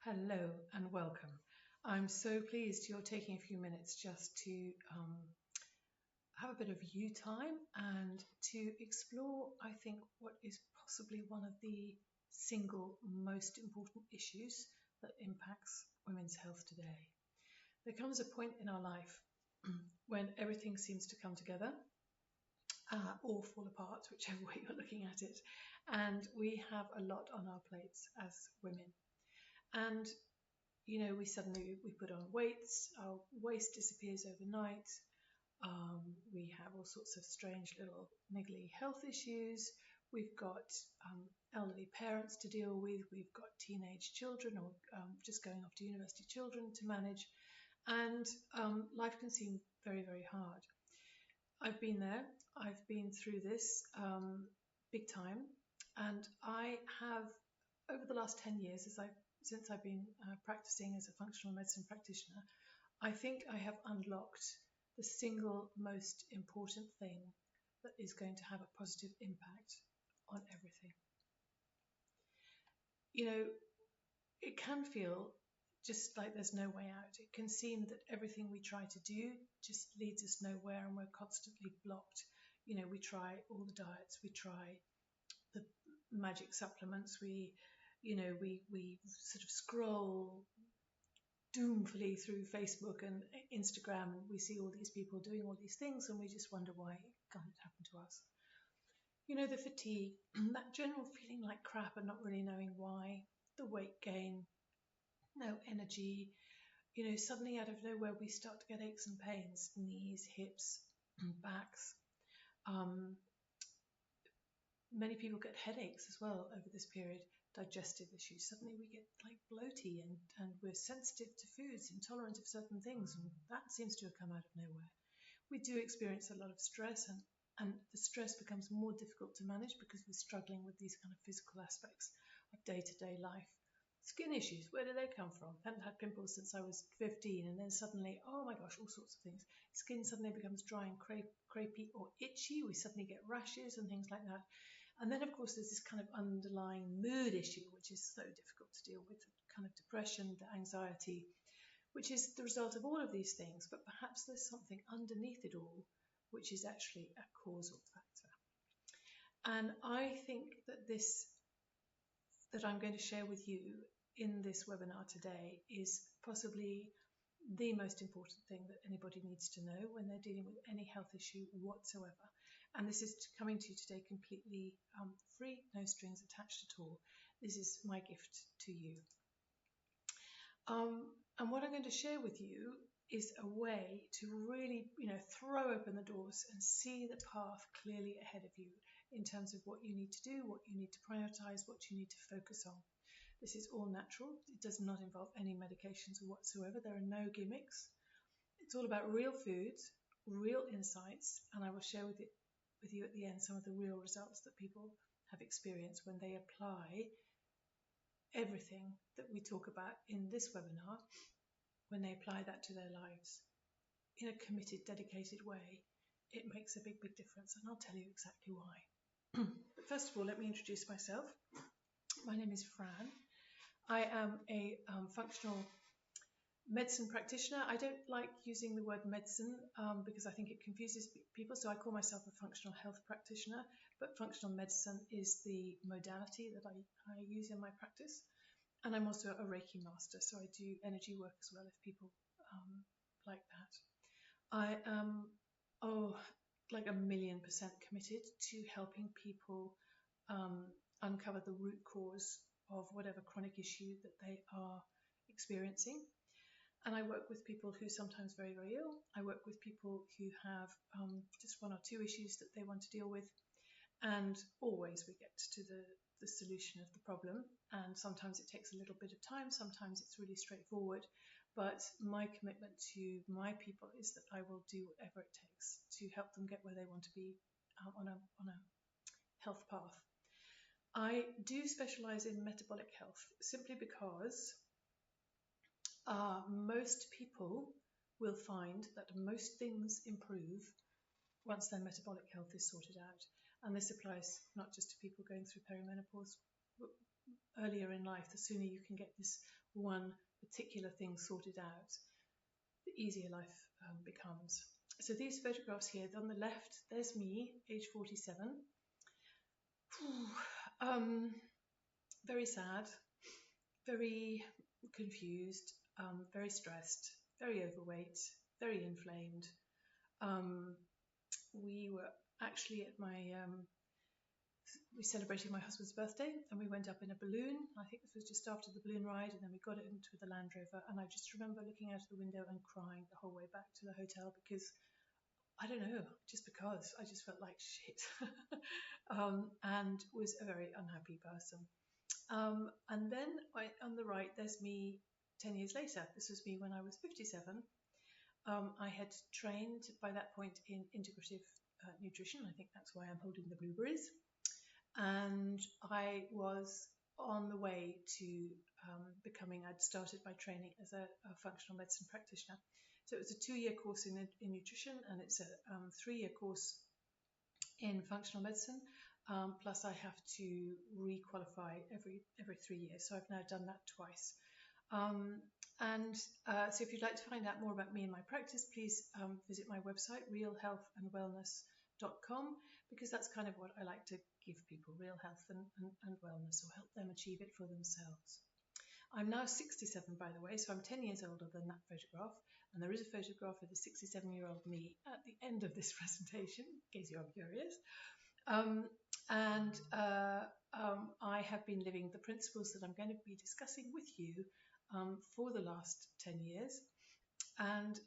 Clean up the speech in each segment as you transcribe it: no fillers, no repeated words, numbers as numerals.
Hello and welcome. I'm so pleased you're taking a few minutes just to have a bit of you time and to explore, I think, what is possibly one of the single most important issues that impacts women's health today. There comes a point in our life when everything seems to come together or fall apart, whichever way you're looking at it, and we have a lot on our plates as women. And we put on weights, our waist disappears overnight, we have all sorts of strange little niggly health issues, we've got elderly parents to deal with, we've got teenage children or just going off to university children to manage, and life can seem very, very hard. I've been there, I've been through this big time, and I have, over the last 10 years, since I've been practicing as a functional medicine practitioner, I think I have unlocked the single most important thing that is going to have a positive impact on everything. You know, it can feel just like there's no way out. It can seem that everything we try to do just leads us nowhere and we're constantly blocked. We try all the diets, we try the magic supplements, we sort of scroll doomfully through Facebook and Instagram, and we see all these people doing all these things, and we just wonder why it can't happen to us. The fatigue, that general feeling like crap and not really knowing why, the weight gain, no energy, suddenly out of nowhere we start to get aches and pains, knees, hips, backs. Many people get headaches as well over this period, digestive issues. Suddenly we get like bloaty and we're sensitive to foods, intolerant of certain things, and that seems to have come out of nowhere. We do experience a lot of stress, and the stress becomes more difficult to manage because we're struggling with these kind of physical aspects of day-to-day life. Skin issues, where do they come from? I haven't had pimples since I was 15, and then suddenly, oh my gosh, all sorts of things. Skin suddenly becomes dry and crepey or itchy. We suddenly get rashes and things like that. And then, of course, there's this kind of underlying mood issue, which is so difficult to deal with, kind of depression, the anxiety, which is the result of all of these things. But perhaps there's something underneath it all, which is actually a causal factor. And I think that I'm going to share with you in this webinar today is possibly the most important thing that anybody needs to know when they're dealing with any health issue whatsoever. And this is coming to you today completely free, no strings attached at all. This is my gift to you. And what I'm going to share with you is a way to really, throw open the doors and see the path clearly ahead of you in terms of what you need to do, what you need to prioritize, what you need to focus on. This is all natural. It does not involve any medications whatsoever. There are no gimmicks. It's all about real foods, real insights, and I will share with you at the end some of the real results that people have experienced when they apply everything that we talk about in this webinar, when they apply that to their lives in a committed, dedicated way. It makes a big, big difference, and I'll tell you exactly why. But first of all, let me introduce myself. My name is Fran. I am a functional medicine practitioner. I don't like using the word medicine because I think it confuses people, so I call myself a functional health practitioner, but functional medicine is the modality that I use in my practice. And I'm also a Reiki master, so I do energy work as well if people like that. I am, like 1,000,000% committed to helping people uncover the root cause of whatever chronic issue that they are experiencing. And I work with people who are sometimes very, very ill. I work with people who have just one or two issues that they want to deal with. And always we get to the solution of the problem. And sometimes it takes a little bit of time. Sometimes it's really straightforward. But my commitment to my people is that I will do whatever it takes to help them get where they want to be on a health path. I do specialize in metabolic health simply because most people will find that most things improve once their metabolic health is sorted out. And this applies not just to people going through perimenopause, earlier in life. The sooner you can get this one particular thing sorted out, the easier life becomes. So these photographs here, on the left, there's me, age 47. Very sad, very confused, very stressed, very overweight, very inflamed. We were actually at we celebrated my husband's birthday, and we went up in a balloon. I think this was just after the balloon ride, and then we got into the Land Rover, and I just remember looking out of the window and crying the whole way back to the hotel because, I don't know, just because I just felt like shit, and was a very unhappy person. And then on the right, there's me 10 years later. This was me when I was 57. I had trained by that point in integrative nutrition. I think that's why I'm holding the blueberries. And I was on the way to I'd started my training as a functional medicine practitioner. So it was a 2-year course in nutrition, and it's a 3-year course in functional medicine. Plus I have to re-qualify every 3 years. So I've now done that twice. So if you'd like to find out more about me and my practice, please visit my website, realhealthandwellness.com, because that's kind of what I like to give people, real health and wellness, or help them achieve it for themselves. I'm now 67, by the way, so I'm 10 years older than that photograph, and there is a photograph of the 67-year-old me at the end of this presentation, in case you're curious. I have been living the principles that I'm going to be discussing with you for the last 10 years, and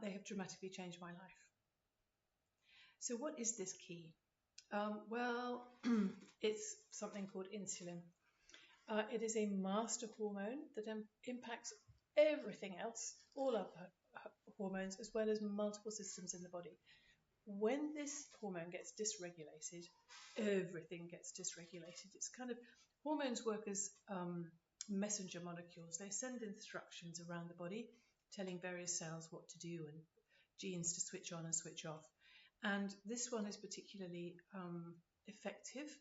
they have dramatically changed my life. So what is this key? Well, it's something called insulin. It is a master hormone that impacts everything else, all other hormones, as well as multiple systems in the body. When this hormone gets dysregulated, everything gets dysregulated. It's kind of, hormones work as messenger molecules. They send instructions around the body, telling various cells what to do and genes to switch on and switch off. And this one is particularly effective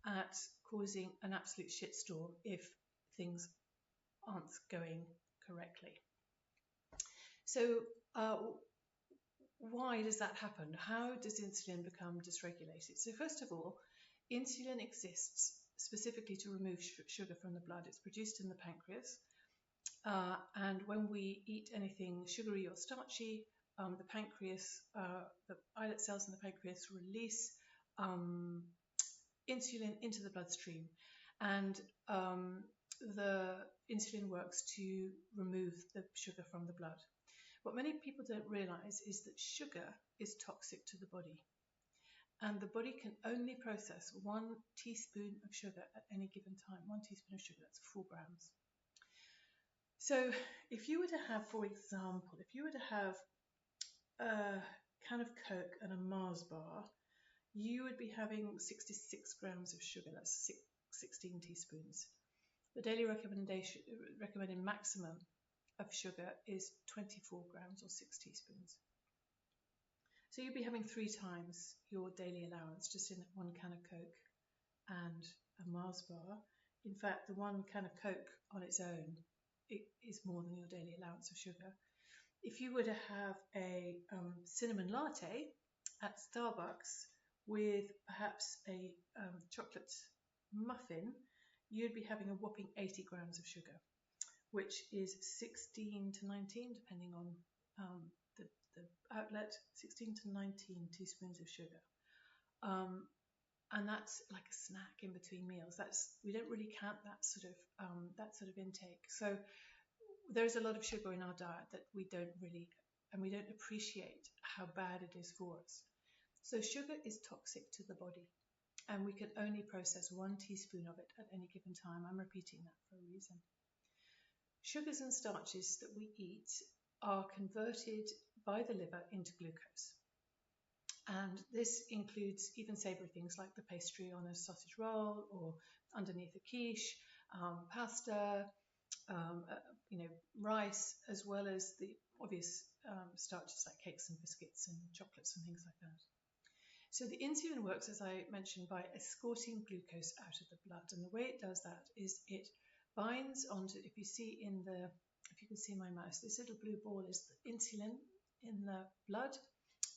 at causing an absolute shitstorm if things aren't going correctly. So why does that happen? How does insulin become dysregulated? So first of all, insulin exists specifically to remove sugar from the blood. It's produced in the pancreas. And when we eat anything sugary or starchy, the pancreas, the islet cells in the pancreas release insulin into the bloodstream, and the insulin works to remove the sugar from the blood. What many people don't realize is that sugar is toxic to the body, and the body can only process 1 teaspoon of sugar at any given time. 1 teaspoon of sugar, that's 4 grams. So if you were to have, for example, a can of Coke and a Mars bar, you would be having 66 grams of sugar. That's 16 teaspoons. The daily recommended maximum of sugar is 24 grams or 6 teaspoons. So you'd be having 3 times your daily allowance just in 1 can of Coke and a Mars bar. In fact, the 1 can of Coke on its own, it is more than your daily allowance of sugar. If you were to have a cinnamon latte at Starbucks with perhaps a chocolate muffin, you'd be having a whopping 80 grams of sugar, which is 16 to 19, depending on the outlet, 16 to 19 teaspoons of sugar. And that's like a snack in between meals. We don't really count that sort of intake. So there's a lot of sugar in our diet that we don't appreciate how bad it is for us. So sugar is toxic to the body, and we can only process 1 teaspoon of it at any given time. I'm repeating that for a reason. Sugars and starches that we eat are converted by the liver into glucose. And this includes even savoury things like the pastry on a sausage roll or underneath a quiche, pasta, rice, as well as the obvious starches like cakes and biscuits and chocolates and things like that. So the insulin works, as I mentioned, by escorting glucose out of the blood. And the way it does that is it binds onto, if you can see my mouse, this little blue ball is the insulin in the blood.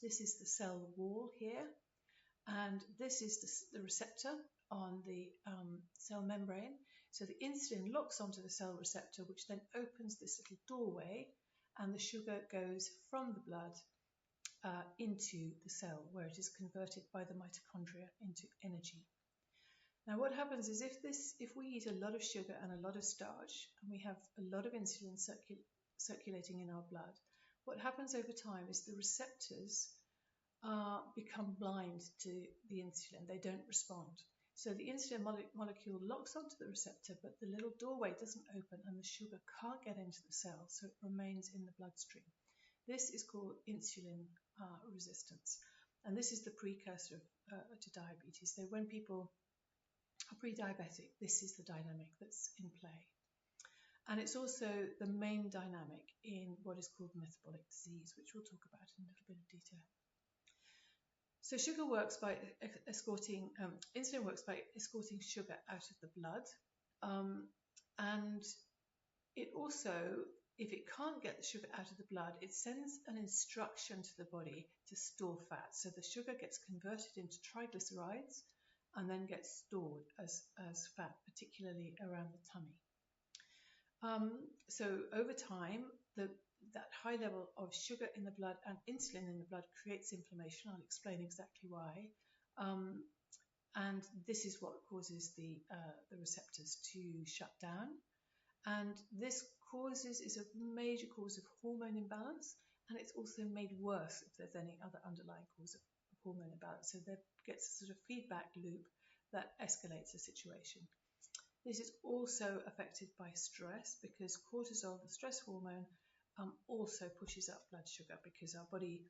This is the cell wall here, and this is the receptor on the cell membrane. So the insulin locks onto the cell receptor, which then opens this little doorway, and the sugar goes from the blood into the cell, where it is converted by the mitochondria into energy. Now, what happens is if we eat a lot of sugar and a lot of starch, and we have a lot of insulin circulating in our blood, what happens over time is the receptors become blind to the insulin. They don't respond. So the insulin molecule locks onto the receptor, but the little doorway doesn't open and the sugar can't get into the cell, so it remains in the bloodstream. This is called insulin resistance, and this is the precursor to diabetes. So when people are pre-diabetic, this is the dynamic that's in play. And it's also the main dynamic in what is called metabolic disease, which we'll talk about in a little bit of detail. So sugar works by escorting, insulin works by escorting sugar out of the blood. And it also, if it can't get the sugar out of the blood, it sends an instruction to the body to store fat. So the sugar gets converted into triglycerides and then gets stored as fat, particularly around the tummy. So over time, that high level of sugar in the blood and insulin in the blood creates inflammation. I'll explain exactly why. And this is what causes the receptors to shut down. And this is a major cause of hormone imbalance, and it's also made worse if there's any other underlying cause of hormone imbalance. So there gets a sort of feedback loop that escalates the situation. This is also affected by stress, because cortisol, the stress hormone, also pushes up blood sugar, because our body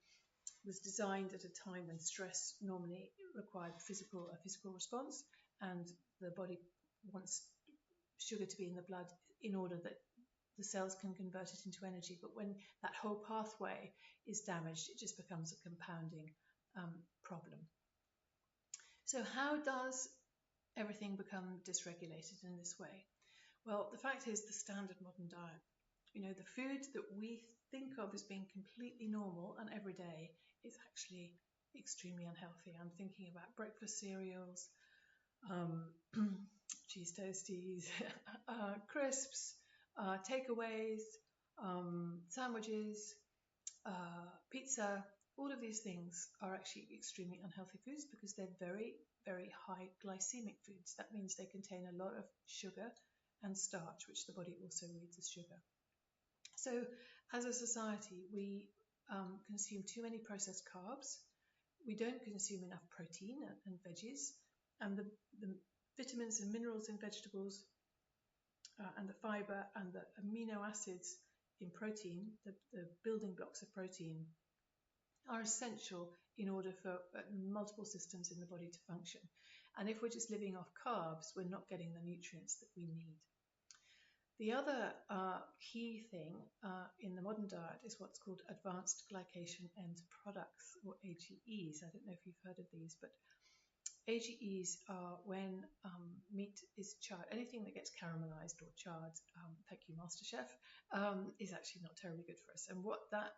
was designed at a time when stress normally required a physical response, and the body wants sugar to be in the blood in order that the cells can convert it into energy. But when that whole pathway is damaged, it just becomes a compounding problem. So how does everything become dysregulated in this way? Well, the fact is, the standard modern diet, the food that we think of as being completely normal and everyday, is actually extremely unhealthy. I'm thinking about breakfast cereals, cheese toasties, crisps, takeaways, sandwiches, pizza. All of these things are actually extremely unhealthy foods because they're very, very high glycemic foods. That means they contain a lot of sugar and starch, which the body also reads as sugar. So as a society, we consume too many processed carbs. We don't consume enough protein and veggies, and the vitamins and minerals in vegetables, and the fiber and the amino acids in protein, the building blocks of protein, are essential in order for multiple systems in the body to function. And if we're just living off carbs, we're not getting the nutrients that we need. The other key thing in the modern diet is what's called advanced glycation end products, or AGEs. I don't know if you've heard of these, but AGEs are when meat is charred. Anything that gets caramelized or charred, thank you, MasterChef, is actually not terribly good for us. And what that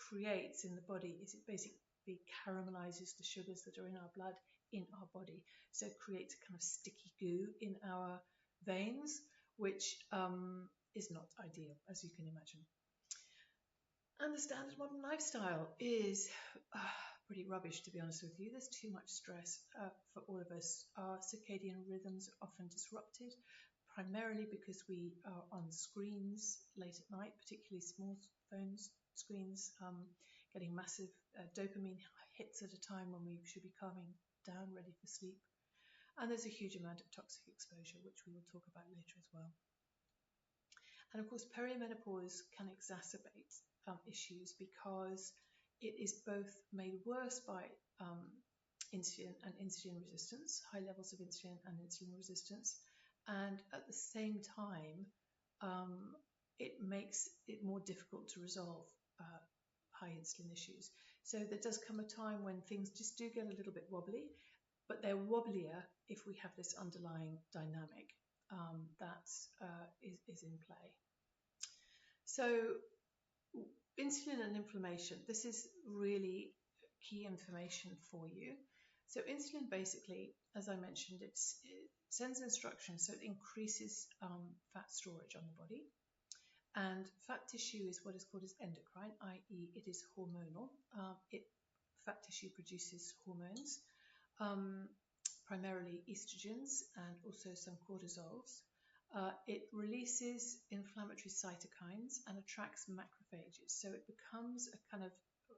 creates in the body is it basically caramelizes the sugars that are in our blood in our body. So it creates a kind of sticky goo in our veins, which is not ideal, as you can imagine. And the standard modern lifestyle is pretty rubbish, to be honest with you. There's too much stress for all of us. Our circadian rhythms are often disrupted, primarily because we are on screens late at night, particularly smartphone screens, getting massive dopamine hits at a time when we should be calming down, ready for sleep. And there's a huge amount of toxic exposure, which we will talk about later as well. And of course, perimenopause can exacerbate issues because it is both made worse by insulin and insulin resistance, high levels of insulin and insulin resistance, and at the same time, it makes it more difficult to resolve high insulin issues. So there does come a time when things just do get a little bit wobbly, but they're wobblier if we have this underlying dynamic that is in play. So insulin and inflammation, this is really key information for you. So insulin basically, as I mentioned, it sends instructions, so it increases fat storage on the body. And fat tissue is what is called as endocrine, i.e. it is hormonal. Fat tissue produces hormones, primarily estrogens and also some cortisols. It releases inflammatory cytokines and attracts macrophages. So it becomes a kind of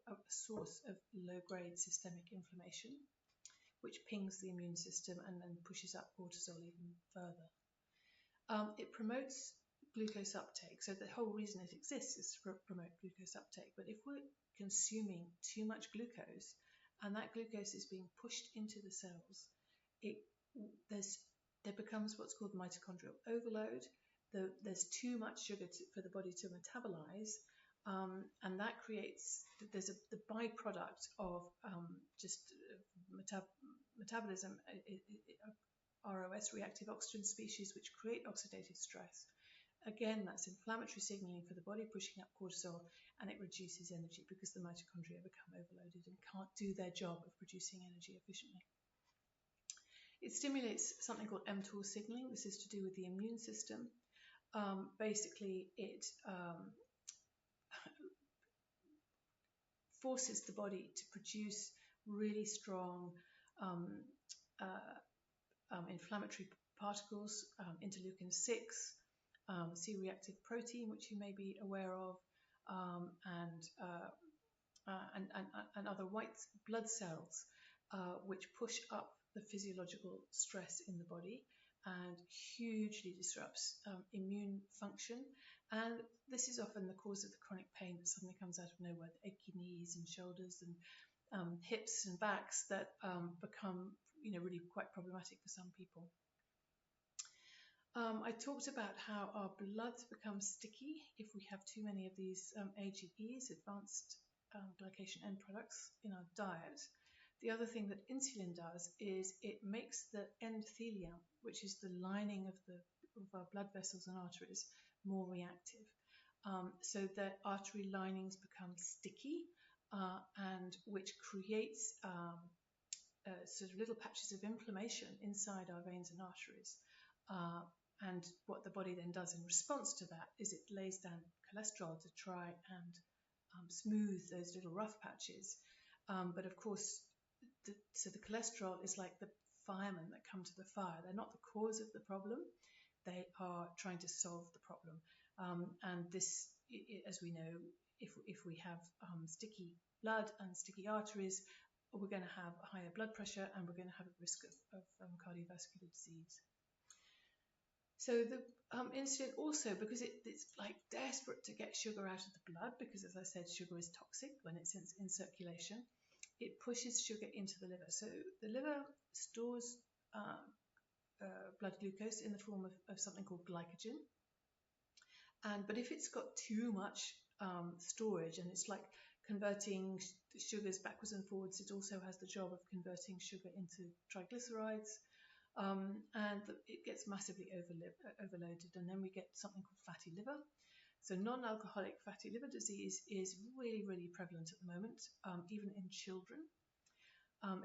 a source of low-grade systemic inflammation, which pings the immune system and then pushes up cortisol even further. It promotes glucose uptake. So the whole reason it exists is to promote glucose uptake. But if we're consuming too much glucose and that glucose is being pushed into the cells, there becomes what's called mitochondrial overload. There's too much sugar for the body to metabolize, and that creates, the byproduct of metabolism, ROS, reactive oxygen species, which create oxidative stress. Again, that's inflammatory signaling for the body, pushing up cortisol, and it reduces energy because the mitochondria become overloaded and can't do their job of producing energy efficiently. It stimulates something called mTOR signaling. This is to do with the immune system. Basically, it forces the body to produce really strong inflammatory particles, interleukin 6, C-reactive protein, which you may be aware of, and other white blood cells, which push up the physiological stress in the body and hugely disrupts immune function. And this is often the cause of the chronic pain that suddenly comes out of nowhere, the achy knees and shoulders and hips and backs that become, really quite problematic for some people. I talked about how our blood becomes sticky if we have too many of these AGEs, advanced glycation end products, in our diet. The other thing that insulin does is it makes the endothelium, which is the lining of our blood vessels and arteries, more reactive. So that artery linings become sticky, and which creates sort of little patches of inflammation inside our veins and arteries. And what the body then does in response to that is it lays down cholesterol to try and smooth those little rough patches. But of course, so the cholesterol is like the firemen that come to the fire. They're not the cause of the problem. They are trying to solve the problem. And this, as we know, if we have sticky blood and sticky arteries, we're going to have a higher blood pressure and we're going to have a risk of cardiovascular disease. So the insulin also, because it's like desperate to get sugar out of the blood, because as I said, sugar is toxic when it's in circulation, it pushes sugar into the liver. So the liver stores blood glucose in the form of something called glycogen. But if it's got too much storage, and it's like converting sugars backwards and forwards, it also has the job of converting sugar into triglycerides. And it gets massively overloaded, and then we get something called fatty liver. So non-alcoholic fatty liver disease is really, really prevalent at the moment, even in children.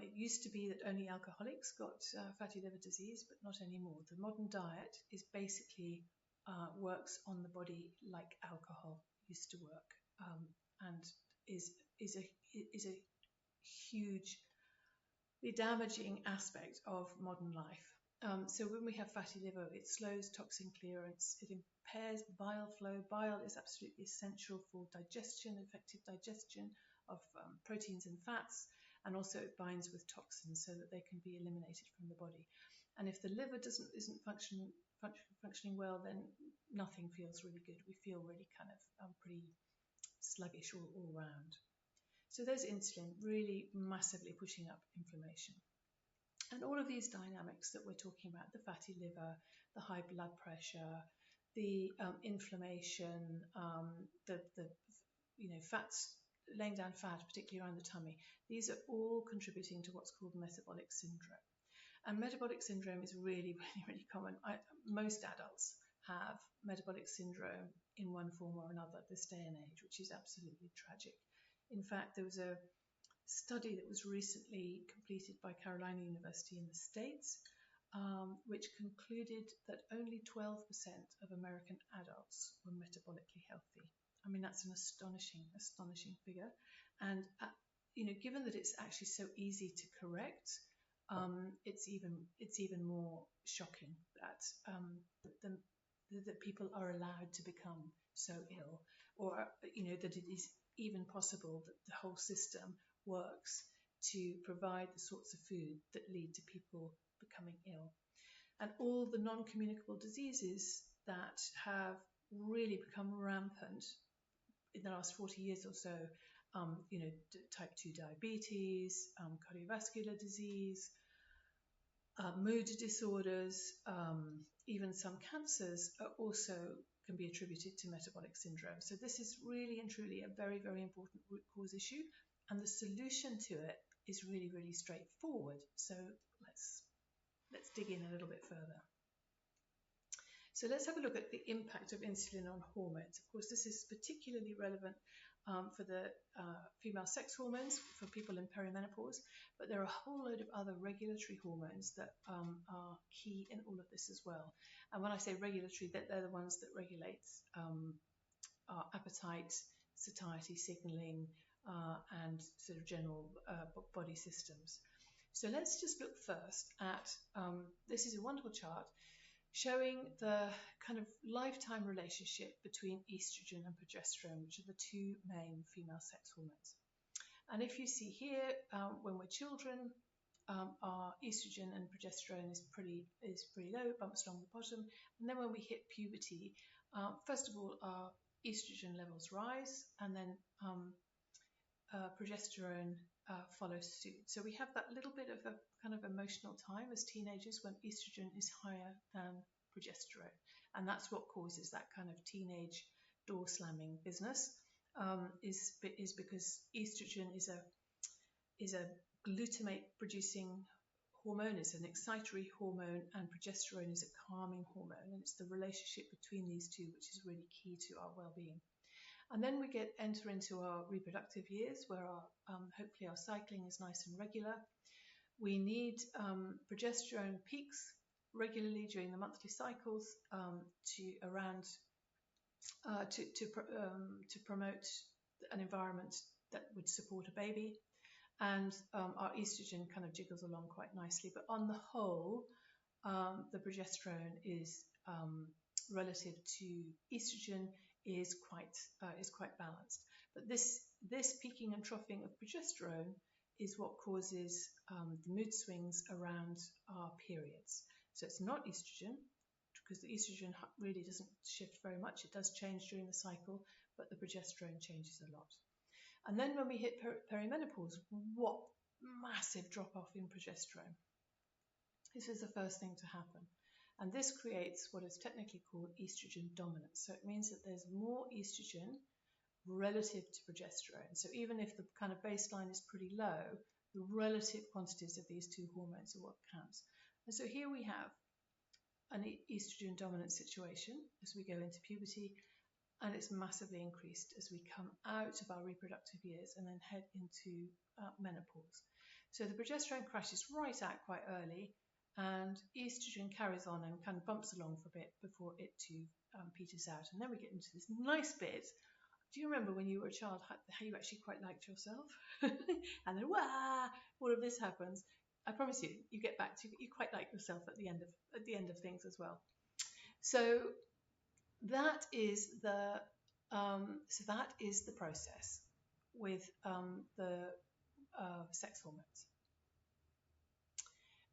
It used to be that only alcoholics got fatty liver disease, but not anymore. The modern diet is basically works on the body like alcohol used to work, and is a huge damaging aspect of modern life. So when we have fatty liver, it slows toxin clearance, it impairs bile flow. Bile is absolutely essential for digestion, effective digestion of proteins and fats, and also it binds with toxins so that they can be eliminated from the body. And if the liver isn't functioning well, then nothing feels really good. We feel really kind of pretty sluggish all around. So there's insulin really massively pushing up inflammation. And all of these dynamics that we're talking about, the fatty liver, the high blood pressure, the inflammation, the fats, laying down fat, particularly around the tummy, these are all contributing to what's called metabolic syndrome. And metabolic syndrome is really, really, really common. Most adults have metabolic syndrome in one form or another this day and age, which is absolutely tragic. In fact, there was a study that was recently completed by Carolina University in the States, which concluded that only 12% of American adults were metabolically healthy. I mean, that's an astonishing figure. And, given that it's actually so easy to correct, it's even more shocking that people are allowed to become so ill, or that it is even possible that the whole system works to provide the sorts of food that lead to people becoming ill. And all the non-communicable diseases that have really become rampant in the last 40 years or so, type 2 diabetes, cardiovascular disease, mood disorders, even some cancers are also can be attributed to metabolic syndrome. So this is really and truly a very, very important root cause issue, and the solution to it is really, really straightforward. So let's dig in a little bit further. So let's have a look at the impact of insulin on hormones. Of course, this is particularly relevant for the female sex hormones for people in perimenopause, but there are a whole load of other regulatory hormones that are key in all of this as well. And when I say regulatory, they're the ones that regulate our appetite, satiety signaling, and sort of general body systems. So let's just look first at, this is a wonderful chart showing the kind of lifetime relationship between estrogen and progesterone, which are the two main female sex hormones. And if you see here, when we're children, our estrogen and progesterone is pretty low, bumps along the bottom. And then when we hit puberty, first of all, our estrogen levels rise, and then progesterone follows suit. So we have that little bit of a kind of emotional time as teenagers when estrogen is higher than progesterone, and that's what causes that kind of teenage door slamming business. Is because estrogen is a glutamate producing hormone, it's an excitatory hormone, and progesterone is a calming hormone, and it's the relationship between these two which is really key to our well-being. And then we enter into our reproductive years, where hopefully our cycling is nice and regular. We need progesterone peaks regularly during the monthly cycles to promote an environment that would support a baby. And our estrogen kind of jiggles along quite nicely. But on the whole, the progesterone is relative to estrogen is quite balanced. But this peaking and troughing of progesterone is what causes the mood swings around our periods. So it's not estrogen, because the estrogen really doesn't shift very much. It does change during the cycle, but the progesterone changes a lot. And then when we hit perimenopause, what massive drop off in progesterone. This is the first thing to happen. And this creates what is technically called estrogen dominance. So it means that there's more estrogen relative to progesterone. So even if the kind of baseline is pretty low, the relative quantities of these two hormones are what counts. And so here we have an estrogen dominant situation as we go into puberty, and it's massively increased as we come out of our reproductive years and then head into menopause. So the progesterone crashes right out quite early, and estrogen carries on and kind of bumps along for a bit before it too peters out. And then we get into this nice bit. Do you remember when you were a child how you actually quite liked yourself? And then all of this happens. I promise you, you get back to you quite like yourself at the end of things as well. So that is the process with the sex hormones.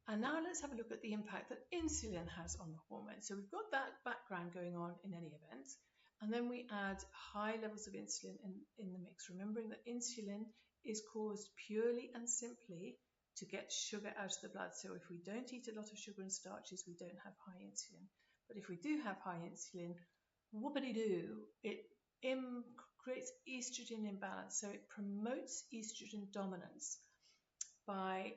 And now let's have a look at the impact that insulin has on the hormone. So we've got that background going on in any event, and then we add high levels of insulin in the mix, remembering that insulin is caused purely and simply to get sugar out of the blood. So if we don't eat a lot of sugar and starches, we don't have high insulin. But if we do have high insulin, whoopity-doo, it creates estrogen imbalance. So it promotes estrogen dominance by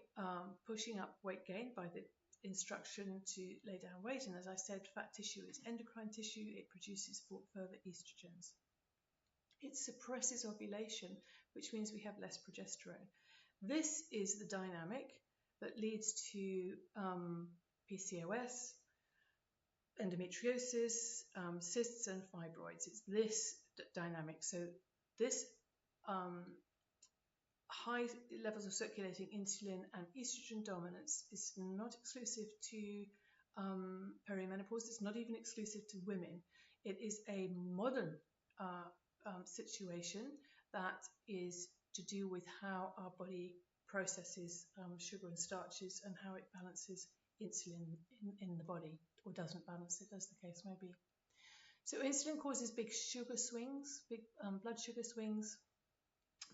pushing up weight gain by the instruction to lay down weight. And as I said, fat tissue is endocrine tissue. It produces further estrogens. It suppresses ovulation, which means we have less progesterone. This is the dynamic that leads to PCOS, endometriosis, cysts and fibroids. It's this dynamic. So this high levels of circulating insulin and estrogen dominance is not exclusive to perimenopause. It's not even exclusive to women. It is a modern situation that is to do with how our body processes sugar and starches and how it balances insulin in the body, or doesn't balance it, as the case may be. So insulin causes big sugar swings, big blood sugar swings,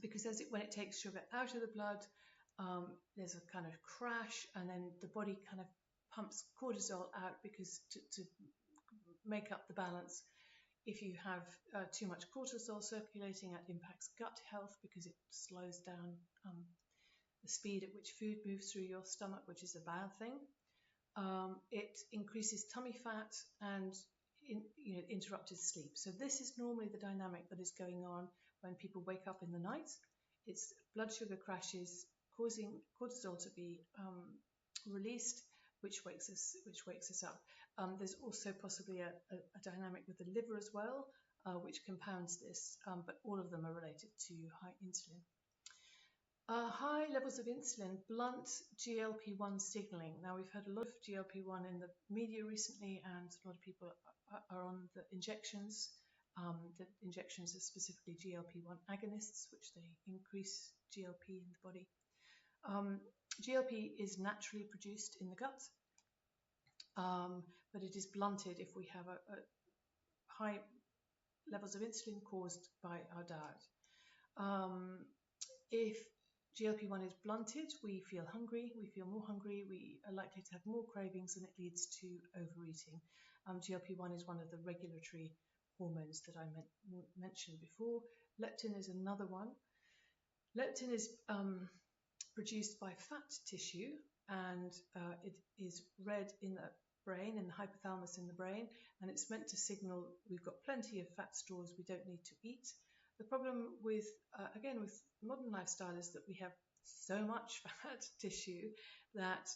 because when it takes sugar out of the blood, there's a kind of crash, and then the body kind of pumps cortisol out because to make up the balance. If you have too much cortisol circulating, it impacts gut health because it slows down the speed at which food moves through your stomach, which is a bad thing. It increases tummy fat and interrupted sleep. So this is normally the dynamic that is going on when people wake up in the night. It's blood sugar crashes causing cortisol to be released, which wakes us up. There's also possibly a dynamic with the liver as well, which compounds this, but all of them are related to high insulin. High levels of insulin blunt GLP-1 signaling. Now, we've heard a lot of GLP-1 in the media recently, and a lot of people are on the injections. The injections are specifically GLP-1 agonists, which they increase GLP in the body. GLP is naturally produced in the gut, but it is blunted if we have a high levels of insulin caused by our diet. If GLP-1 is blunted, we feel hungry, we feel more hungry, we are likely to have more cravings, and it leads to overeating. GLP-1 is one of the regulatory hormones that I mentioned before. Leptin is another one. Leptin is produced by fat tissue, and it is read in the brain, in the hypothalamus in the brain, and it's meant to signal we've got plenty of fat stores, we don't need to eat. The problem with, again, with modern lifestyle is that we have so much fat tissue that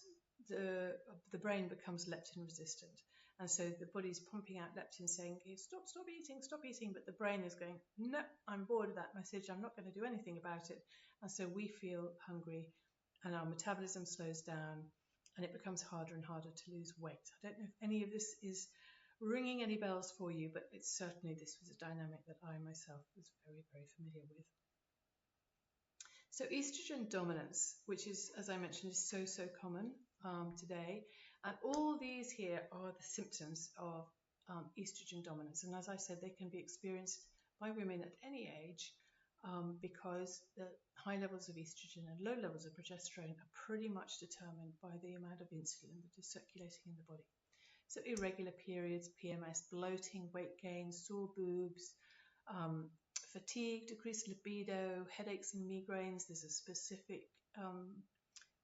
the brain becomes leptin resistant. And so the body's pumping out leptin saying, stop eating, but the brain is going, no, I'm bored of that message, I'm not going to do anything about it. And so we feel hungry and our metabolism slows down and it becomes harder and harder to lose weight. I don't know if any of this is ringing any bells for you, but it's certainly, this was a dynamic that I myself was very, very familiar with. So estrogen dominance, which is, as I mentioned, is so common today. And all these here are the symptoms of estrogen dominance. And as I said, they can be experienced by women at any age because the high levels of estrogen and low levels of progesterone are pretty much determined by the amount of insulin that is circulating in the body. So irregular periods, PMS, bloating, weight gain, sore boobs, fatigue, decreased libido, headaches and migraines. There's a specific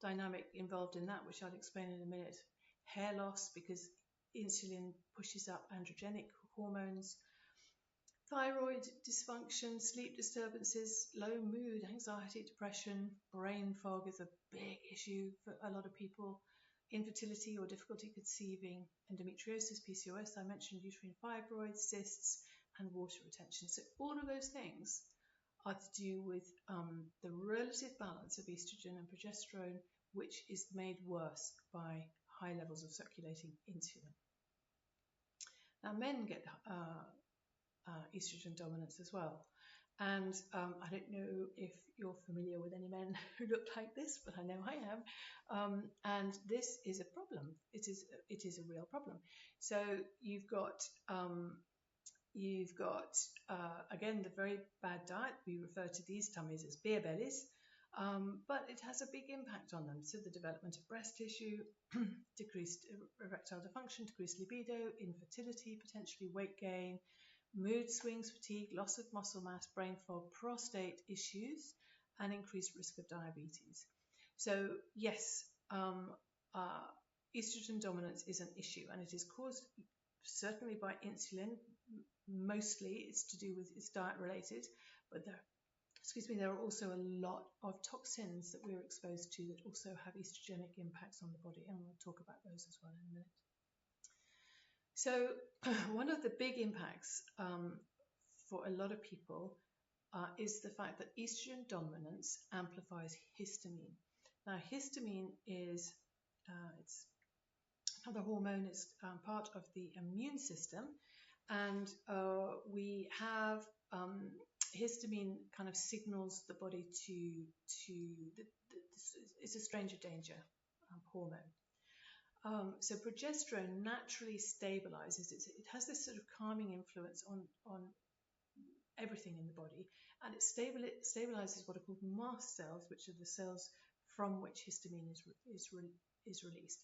dynamic involved in that, which I'll explain in a minute. Hair loss, because insulin pushes up androgenic hormones. Thyroid dysfunction, sleep disturbances, low mood, anxiety, depression, brain fog is a big issue for a lot of people. Infertility or difficulty conceiving, endometriosis, PCOS, I mentioned uterine fibroids, cysts, and water retention. So all of those things are to do with the relative balance of estrogen and progesterone, which is made worse by high levels of circulating insulin. Now, men get estrogen dominance as well. And I don't know if you're familiar with any men who look like this, but I know I am. And this is a problem. It is a real problem. So you've got again, the very bad diet. We refer to these tummies as beer bellies, but it has a big impact on them. So the development of breast tissue, decreased erectile dysfunction, decreased libido, infertility, potentially weight gain, mood swings, fatigue, loss of muscle mass, brain fog, prostate issues, and increased risk of diabetes. So yes, estrogen dominance is an issue, and it is caused certainly by insulin. Mostly it's to do with, it's diet related, but there are also a lot of toxins that we're exposed to that also have estrogenic impacts on the body, and we'll talk about those as well in a minute. So one of the big impacts for a lot of people is the fact that estrogen dominance amplifies histamine. Now, histamine is it's another hormone. It's part of the immune system, and we have histamine kind of signals the body it's a stranger danger hormone. So progesterone naturally stabilizes. It has this sort of calming influence on everything in the body, and it stabilizes what are called mast cells, which are the cells from which histamine is released.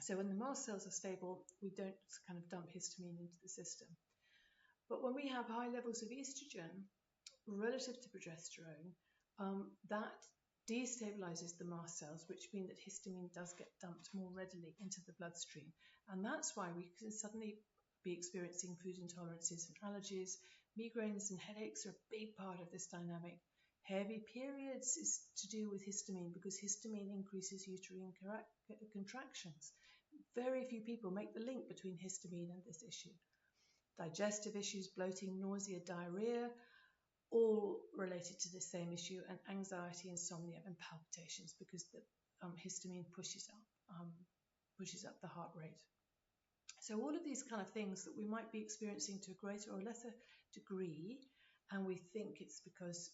So when the mast cells are stable, we don't kind of dump histamine into the system. But when we have high levels of estrogen relative to progesterone, that destabilizes the mast cells, which mean that histamine does get dumped more readily into the bloodstream. And that's why we can suddenly be experiencing food intolerances and allergies. Migraines and headaches are a big part of this dynamic. Heavy periods is to do with histamine, because histamine increases uterine contractions. Very few people make the link between histamine and this issue. Digestive issues, bloating, nausea, diarrhea, all related to the same issue, and anxiety, insomnia, and palpitations, because the histamine pushes up the heart rate. So all of these kind of things that we might be experiencing to a greater or lesser degree, and we think it's because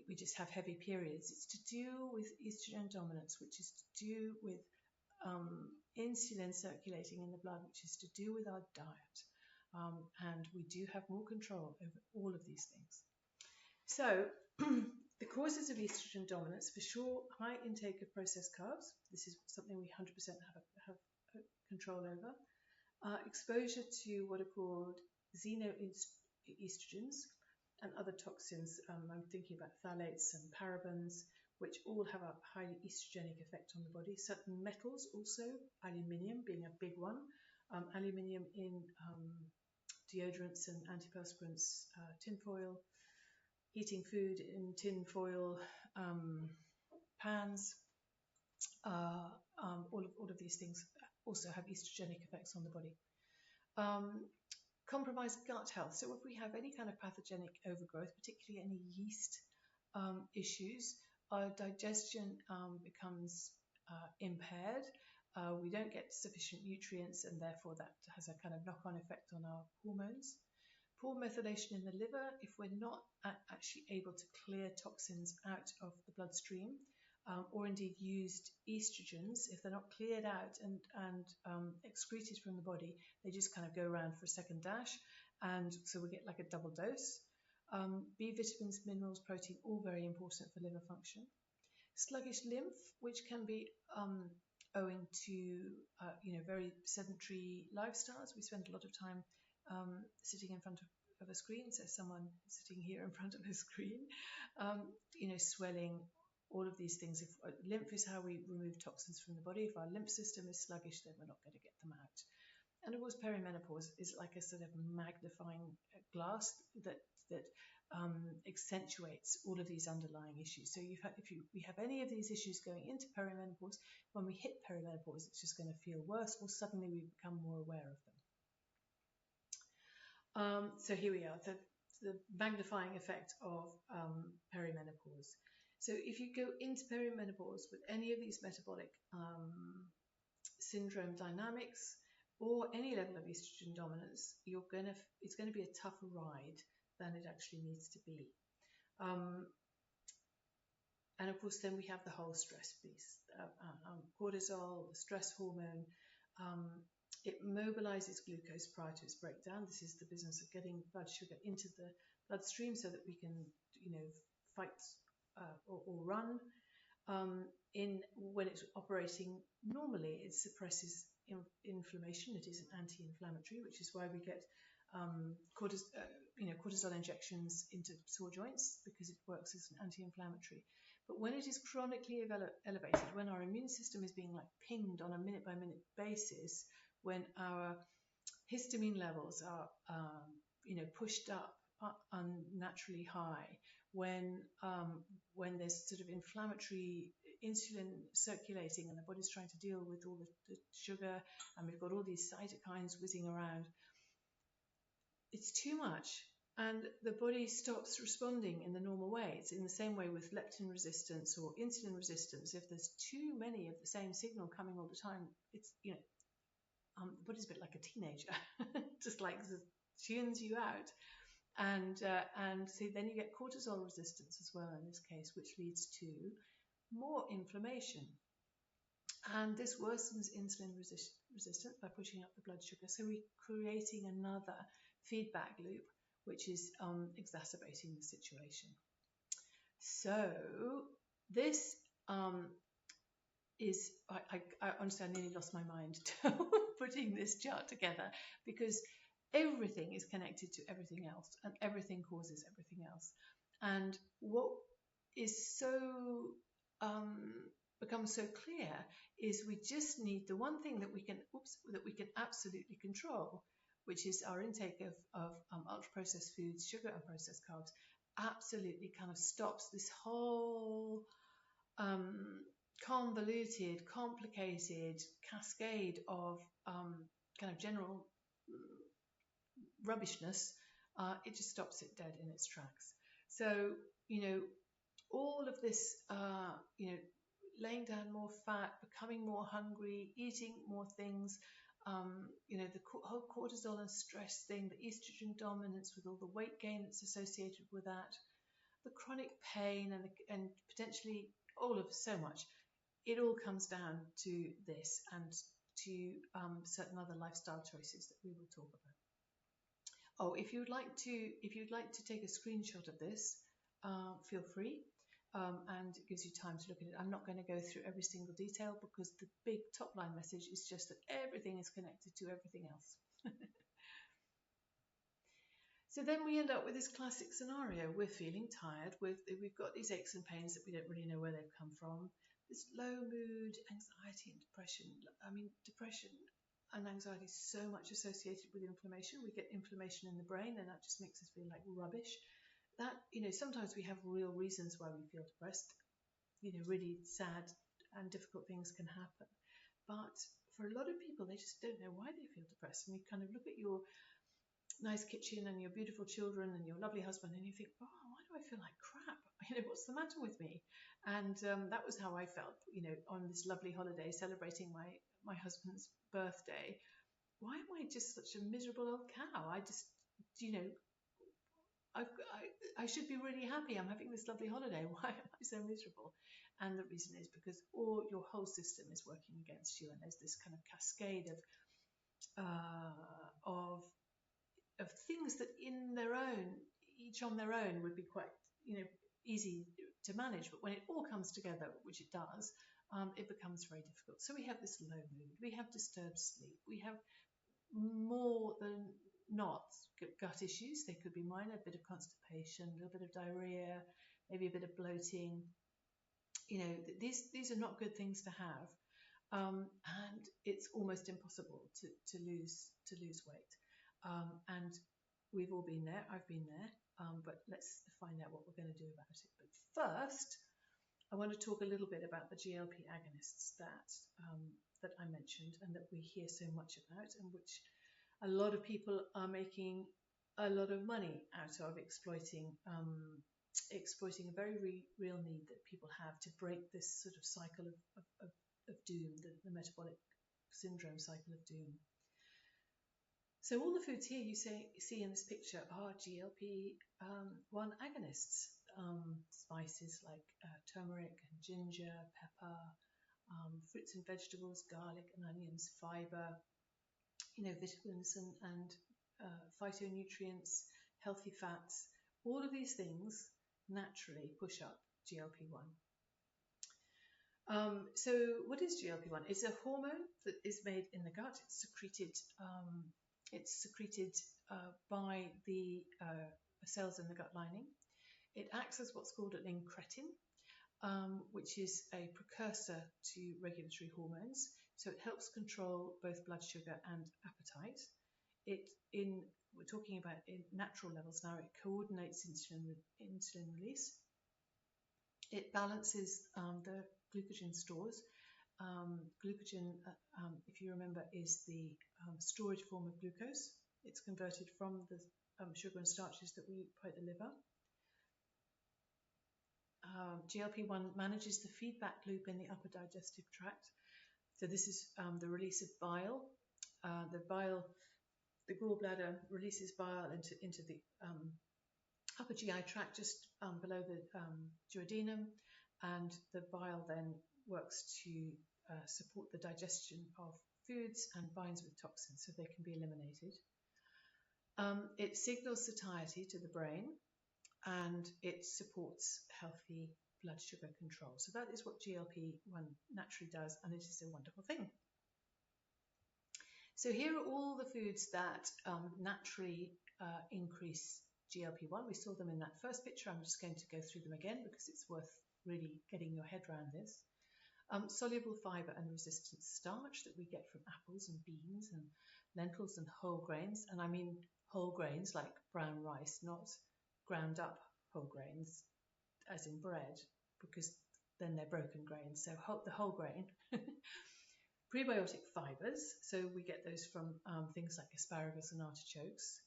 we just have heavy periods. It's to do with estrogen dominance, which is to do with insulin circulating in the blood, which is to do with our diet. And we do have more control over all of these things. So the causes of estrogen dominance, for sure, high intake of processed carbs. This is something we 100% have control over. Exposure to what are called xenoestrogens and other toxins. I'm thinking about phthalates and parabens, which all have a highly estrogenic effect on the body. Certain metals also, aluminium being a big one. Aluminium in deodorants and antiperspirants, tinfoil, heating food in tinfoil pans. All of these things also have estrogenic effects on the body. Compromised gut health. So if we have any kind of pathogenic overgrowth, particularly any yeast issues, our digestion becomes impaired. We don't get sufficient nutrients, and therefore that has a kind of knock-on effect on our hormones. Poor methylation in the liver. If we're not actually able to clear toxins out of the bloodstream, or indeed used estrogens, if they're not cleared out and excreted from the body, they just kind of go around for a second dash, and so we get like a double dose. B vitamins, minerals, protein, all very important for liver function. Sluggish lymph, which can be owing to very sedentary lifestyles. We spend a lot of time sitting in front of a screen, so someone sitting here in front of a screen, swelling, all of these things. If lymph is how we remove toxins from the body. If our lymph system is sluggish, then we're not going to get them out. And of course, perimenopause is like a sort of magnifying glass that accentuates all of these underlying issues. So if we have any of these issues going into perimenopause, when we hit perimenopause, it's just going to feel worse, or suddenly we become more aware of them. So here we are, the magnifying effect of perimenopause. So if you go into perimenopause with any of these metabolic syndrome dynamics or any level of estrogen dominance, it's going to be a tougher ride than it actually needs to be. And of course, then we have the whole stress piece. Cortisol, the stress hormone, it mobilizes glucose prior to its breakdown. This is the business of getting blood sugar into the bloodstream so that we can, fight or run. When it's operating normally, it suppresses inflammation. It is an anti-inflammatory, which is why we get cortisol injections into sore joints, because it works as an anti-inflammatory. But when it is chronically elevated, when our immune system is being like pinged on a minute by minute basis, when our histamine levels are pushed up unnaturally high, when there's sort of inflammatory insulin circulating and the body's trying to deal with all the sugar, and we've got all these cytokines whizzing around, it's too much, and the body stops responding in the normal way. It's in the same way with leptin resistance or insulin resistance. If there's too many of the same signal coming all the time, it's the body's a bit like a teenager, just like tunes you out, and so then you get cortisol resistance as well in this case, which leads to more inflammation, and this worsens insulin resistance by pushing up the blood sugar. So we're creating another feedback loop, which is exacerbating the situation. So this is, I honestly, I nearly lost my mind putting this chart together, because everything is connected to everything else, and everything causes everything else. And what is so becomes so clear is we just need the one thing that we can absolutely control, which is our intake of ultra processed foods, sugar and processed carbs. Absolutely kind of stops this whole convoluted, complicated cascade of kind of general rubbishness. It just stops it dead in its tracks. So, all of this, laying down more fat, becoming more hungry, eating more things, the whole cortisol and stress thing, the estrogen dominance with all the weight gain that's associated with that, the chronic pain, and potentially all of so much. It all comes down to this, and to certain other lifestyle choices that we will talk about. Oh, if you'd like to take a screenshot of this, feel free, and it gives you time to look at it. I'm not going to go through every single detail, because the big top line message is just that everything is connected to everything else. So then we end up with this classic scenario. We're feeling tired. We've got these aches and pains that we don't really know where they've come from. This low mood, anxiety and depression. I mean, depression and anxiety is so much associated with inflammation. We get inflammation in the brain, and that just makes us feel like rubbish. That, sometimes we have real reasons why we feel depressed. Really sad and difficult things can happen. But for a lot of people, they just don't know why they feel depressed. And you kind of look at your nice kitchen and your beautiful children and your lovely husband, and you think, oh, why do I feel like crap? What's the matter with me? And that was how I felt, on this lovely holiday celebrating my husband's birthday. Why am I just such a miserable old cow? I just, I should be really happy. I'm having this lovely holiday. Why am I so miserable? And the reason is because your whole system is working against you, and there's this kind of cascade of things that each on their own would be quite, easy to manage. But when it all comes together, which it does, it becomes very difficult. So we have this low mood, we have disturbed sleep, we have more than not gut issues. They could be minor, a bit of constipation, a little bit of diarrhea, maybe a bit of bloating. These are not good things to have, and it's almost impossible to lose weight. And we've all been there. I've been there. But let's find out what we're going to do about it. But first, I want to talk a little bit about the GLP agonists that I mentioned, and that we hear so much about, and which a lot of people are making a lot of money out of, exploiting a very real need that people have to break this sort of cycle of doom, the metabolic syndrome cycle of doom. So all the foods here you see in this picture are GLP-1 agonists. Spices like turmeric and ginger, pepper, fruits and vegetables, garlic and onions, fiber, vitamins and phytonutrients, healthy fats. All of these things naturally push up GLP-1. So what is GLP-1? It's a hormone that is made in the gut. It's secreted by the cells in the gut lining. It acts as what's called an incretin, which is a precursor to regulatory hormones. So it helps control both blood sugar and appetite. We're talking about in natural levels now. It coordinates insulin release. It balances the glycogen stores. Glycogen, if you remember, is the storage form of glucose. It's converted from the sugar and starches that we eat by the liver. GLP-1 manages the feedback loop in the upper digestive tract. So this is the release of bile. The gallbladder releases bile into the upper GI tract, just below the duodenum, and the bile then works to support the digestion of foods and binds with toxins so they can be eliminated. It signals satiety to the brain, and it supports healthy blood sugar control. So that is what GLP-1 naturally does, and it is a wonderful thing. So here are all the foods that naturally increase GLP-1. We saw them in that first picture. I'm just going to go through them again because it's worth really getting your head around this. Soluble fiber and resistant starch that we get from apples and beans and lentils and whole grains. And I mean whole grains like brown rice, not ground up whole grains as in bread, because then they're broken grains. So the whole grain. Prebiotic fibers, so we get those from things like asparagus and artichokes.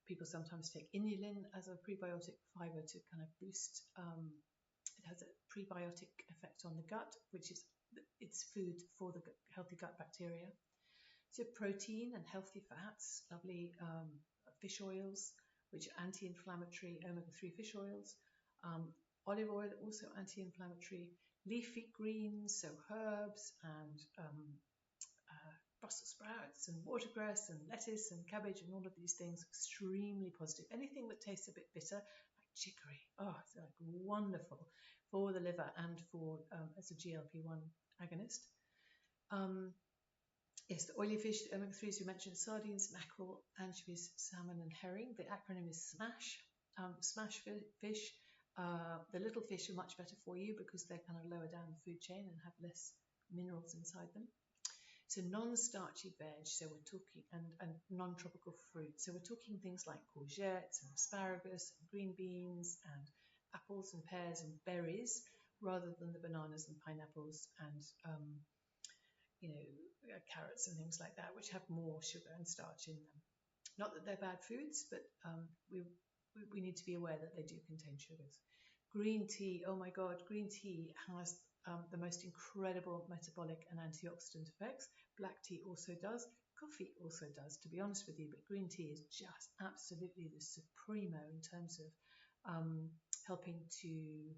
People sometimes take inulin as a prebiotic fiber to kind of boost. It has a prebiotic effect on the gut, which is it's food for the healthy gut bacteria. So protein and healthy fats, lovely fish oils, which are anti-inflammatory, omega-3 fish oils. Olive oil, also anti-inflammatory. Leafy greens, so herbs and Brussels sprouts and watercress and lettuce and cabbage and all of these things, extremely positive. Anything that tastes a bit bitter, like chicory, it's like wonderful for the liver and for as a GLP-1 agonist. Yes, the oily fish, the omega-3s we mentioned, sardines, mackerel, anchovies, salmon and herring. The acronym is SMASH. SMASH fish. The little fish are much better for you because they're kind of lower down the food chain and have less minerals inside them. So non-starchy veg, so we're talking, and non-tropical fruit. So we're talking things like courgettes and asparagus and green beans and apples and pears and berries, rather than the bananas and pineapples and carrots and things like that, which have more sugar and starch in them. Not that they're bad foods, but we need to be aware that they do contain sugars. Green tea, oh my God, green tea has the most incredible metabolic and antioxidant effects. Black tea also does. Coffee also does, to be honest with you, but green tea is just absolutely the supremo in terms of helping to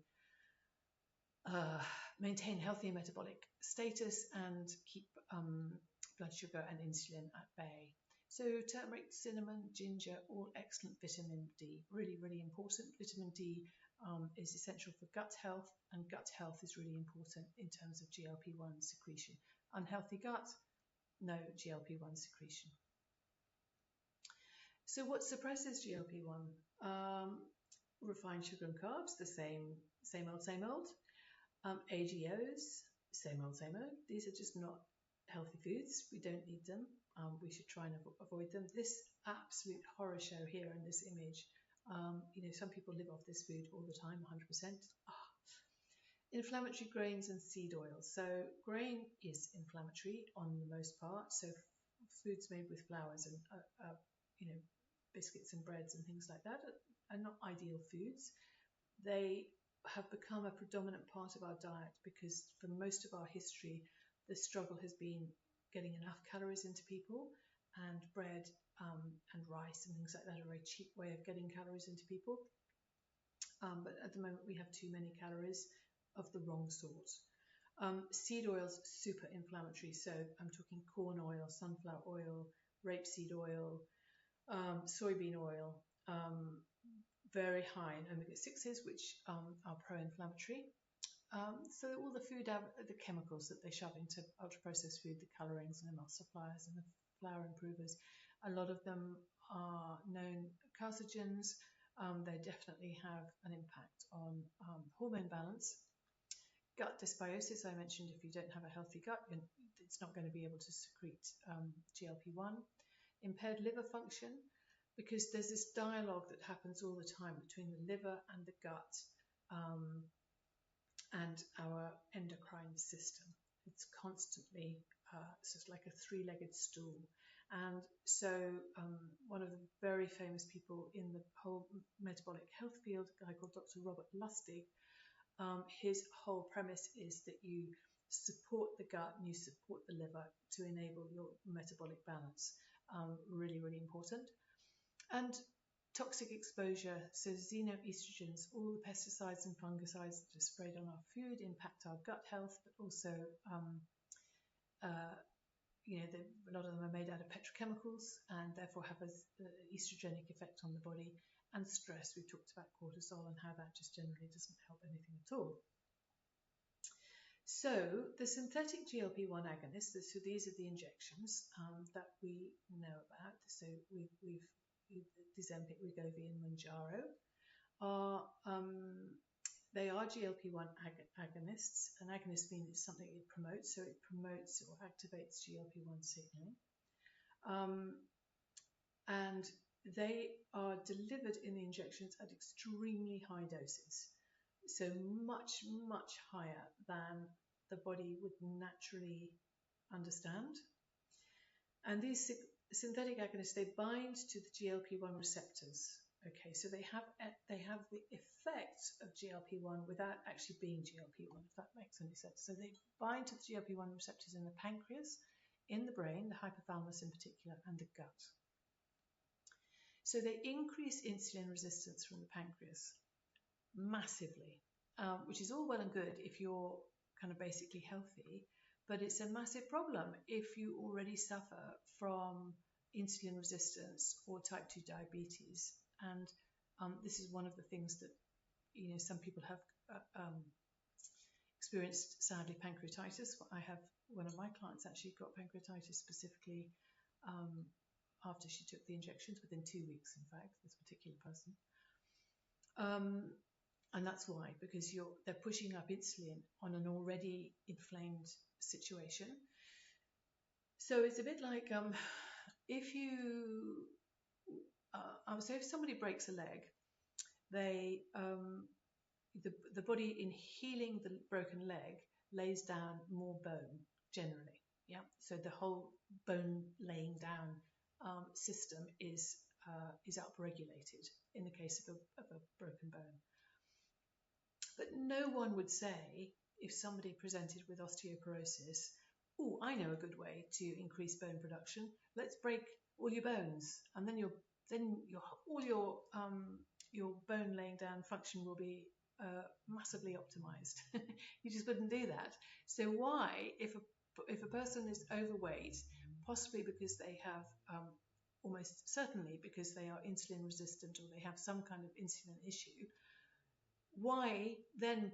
maintain healthy metabolic status and keep blood sugar and insulin at bay. So turmeric, cinnamon, ginger, all excellent vitamin D. Really, really important. Vitamin D is essential for gut health, and gut health is really important in terms of GLP-1 secretion. Unhealthy gut, no GLP-1 secretion. So what suppresses GLP-1? Refined sugar and carbs, the same old. AGOs, same old. These are just not healthy foods. We don't need them. We should try and avoid them. This absolute horror show here in this image, some people live off this food all the time, 100%. Inflammatory grains and seed oils. So grain is inflammatory on the most part. So foods made with flours and biscuits and breads and things like that are not ideal foods. They have become a predominant part of our diet because for most of our history, the struggle has been getting enough calories into people, and bread and rice and things like that are a very cheap way of getting calories into people. But at the moment, we have too many calories of the wrong sort. Seed oils, super inflammatory. So I'm talking corn oil, sunflower oil, rapeseed oil, soybean oil, very high in omega-6s, which are pro-inflammatory. So all the food, the chemicals that they shove into ultra-processed food, the colorings and emulsifiers and the flour improvers, a lot of them are known carcinogens. They definitely have an impact on hormone balance. Gut dysbiosis, I mentioned, if you don't have a healthy gut, it's not going to be able to secrete GLP-1. Impaired liver function, because there's this dialogue that happens all the time between the liver and the gut and our endocrine system. It's constantly sort of like a three-legged stool. And so one of the very famous people in the whole metabolic health field, a guy called Dr. Robert Lustig, his whole premise is that you support the gut and you support the liver to enable your metabolic balance. Really, really important. And toxic exposure, so xenoestrogens, all the pesticides and fungicides that are sprayed on our food impact our gut health, but also a lot of them are made out of petrochemicals and therefore have an estrogenic effect on the body. And stress, we've talked about cortisol and how that just generally doesn't help anything at all. So the synthetic GLP-1 agonists, so these are the injections that we know about. So we've Ozempic, Wegovy and Mounjaro they are GLP-1 agonists. An agonist means something it promotes, so it promotes or activates GLP-1 signaling. And they are delivered in the injections at extremely high doses, so much, much higher than the body would naturally understand. And these synthetic agonists, they bind to the GLP-1 receptors. Okay, so they have the effects of GLP-1 without actually being GLP-1, if that makes any sense. So they bind to the GLP-1 receptors in the pancreas, in the brain, the hypothalamus in particular, and the gut. So they increase insulin resistance from the pancreas massively, which is all well and good if you're kind of basically healthy, but it's a massive problem if you already suffer from insulin resistance or type 2 diabetes. And this is one of the things that, some people have experienced, sadly, pancreatitis. I have one of my clients actually got pancreatitis specifically after she took the injections, within 2 weeks, in fact, this particular person. And that's why, because they're pushing up insulin on an already inflamed situation. So it's a bit like if somebody breaks a leg, the body, in healing the broken leg, lays down more bone generally. Yeah, so the whole bone laying down system is upregulated in the case of a broken bone. But no one would say, if somebody presented with osteoporosis, "Oh, I know a good way to increase bone production. Let's break all your bones, and then all your bone laying down function will be massively optimized." You just wouldn't do that. So why, if a person is overweight, possibly because they have almost certainly because they are insulin resistant or they have some kind of insulin issue, why then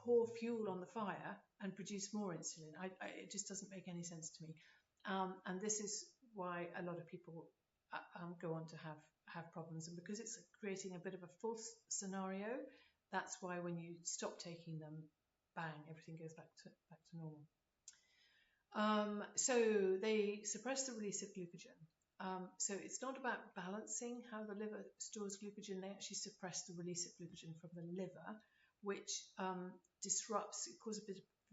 pour fuel on the fire and produce more insulin? It just doesn't make any sense to me. And this is why a lot of people go on to have problems. And because it's creating a bit of a false scenario, that's why when you stop taking them, bang, everything goes back to normal. So they suppress the release of glucagon. So it's not about balancing how the liver stores glucagon. They actually suppress the release of glucagon from the liver, which causes a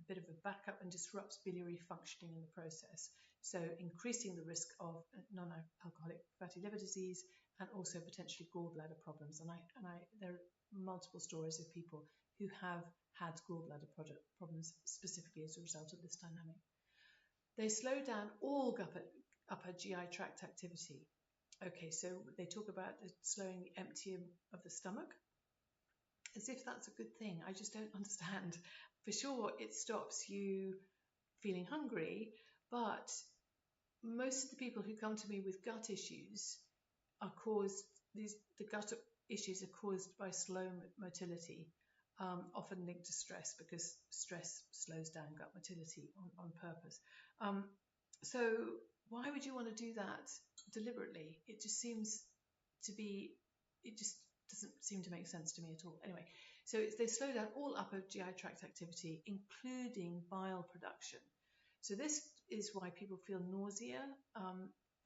bit of a backup and disrupts biliary functioning in the process. So increasing the risk of non-alcoholic fatty liver disease and also potentially gallbladder problems. And there are multiple stories of people who have had gallbladder problems specifically as a result of this dynamic. They slow down all upper GI tract activity. Okay, so they talk about slowing the emptying of the stomach, as if that's a good thing. I just don't understand. For sure, it stops you feeling hungry, but most of the people who come to me with gut issues the gut issues are caused by slow motility, often linked to stress, because stress slows down gut motility on purpose. So why would you want to do that deliberately? It just doesn't seem to make sense to me at all. Anyway, So they slow down all upper GI tract activity, including bile production. So this is why people feel nausea.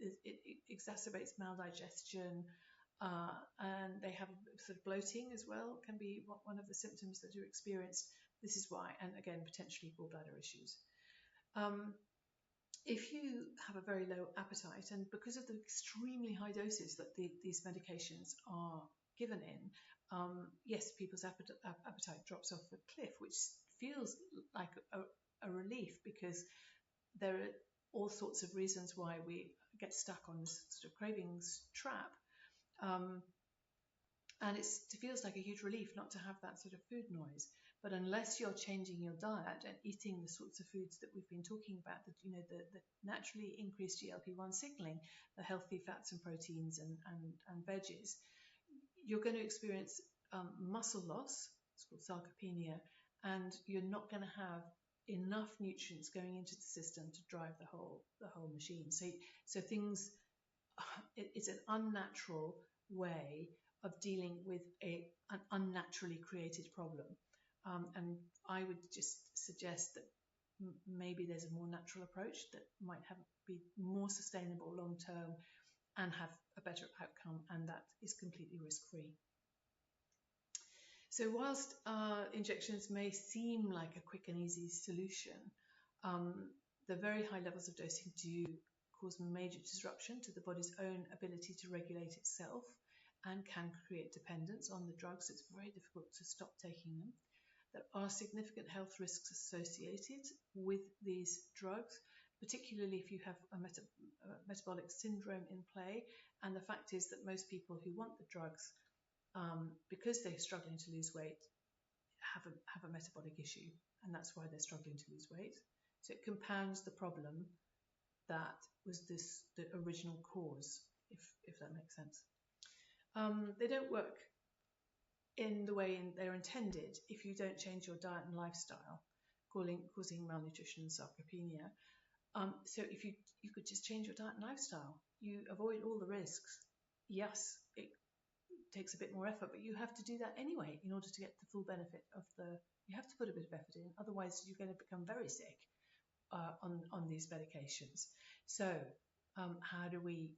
It exacerbates maldigestion, and they have sort of bloating as well, can be one of the symptoms that are experienced. This is why, and again, potentially gallbladder issues. If you have a very low appetite, and because of the extremely high doses that these medications are given in, yes, people's appetite drops off a cliff, which feels like a relief, because there are all sorts of reasons why we get stuck on this sort of cravings trap. And it feels like a huge relief not to have that sort of food noise. But unless you're changing your diet and eating the sorts of foods that we've been talking about, that the naturally increased GLP-1 signaling, the healthy fats and proteins and veggies, you're going to experience muscle loss. It's called sarcopenia, and you're not going to have enough nutrients going into the system to drive the whole machine. So things, it's an unnatural way of dealing with an unnaturally created problem. And I would just suggest that maybe there's a more natural approach that might be more sustainable long term and have a better outcome, and that is completely risk-free. So whilst injections may seem like a quick and easy solution, the very high levels of dosing do cause major disruption to the body's own ability to regulate itself, and can create dependence on the drugs. It's very difficult to stop taking them. There are significant health risks associated with these drugs, particularly if you have a metabolic syndrome in play. And the fact is that most people who want the drugs, because they're struggling to lose weight, have a metabolic issue, and that's why they're struggling to lose weight. So it compounds the problem that was the original cause, if that makes sense. They don't work in the way they're intended if you don't change your diet and lifestyle, causing malnutrition and sarcopenia. So if you could just change your diet and lifestyle, you avoid all the risks. Yes, it takes a bit more effort, but you have to do that anyway in order to get the full benefit of you have to put a bit of effort in, otherwise you're going to become very sick on these medications. So how do we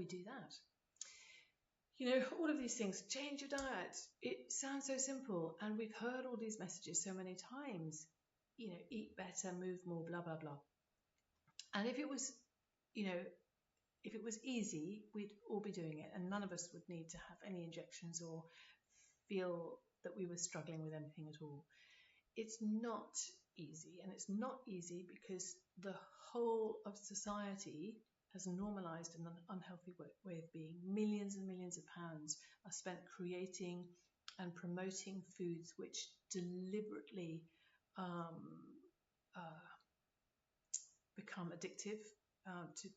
do that? All of these things, change your diet. It sounds so simple, and we've heard all these messages so many times. Eat better, move more, blah, blah, blah. And if it was easy, we'd all be doing it, and none of us would need to have any injections or feel that we were struggling with anything at all. It's not easy, and it's not easy because the whole of society has normalized an unhealthy way of being. Millions and millions of pounds are spent creating and promoting foods which deliberately become addictive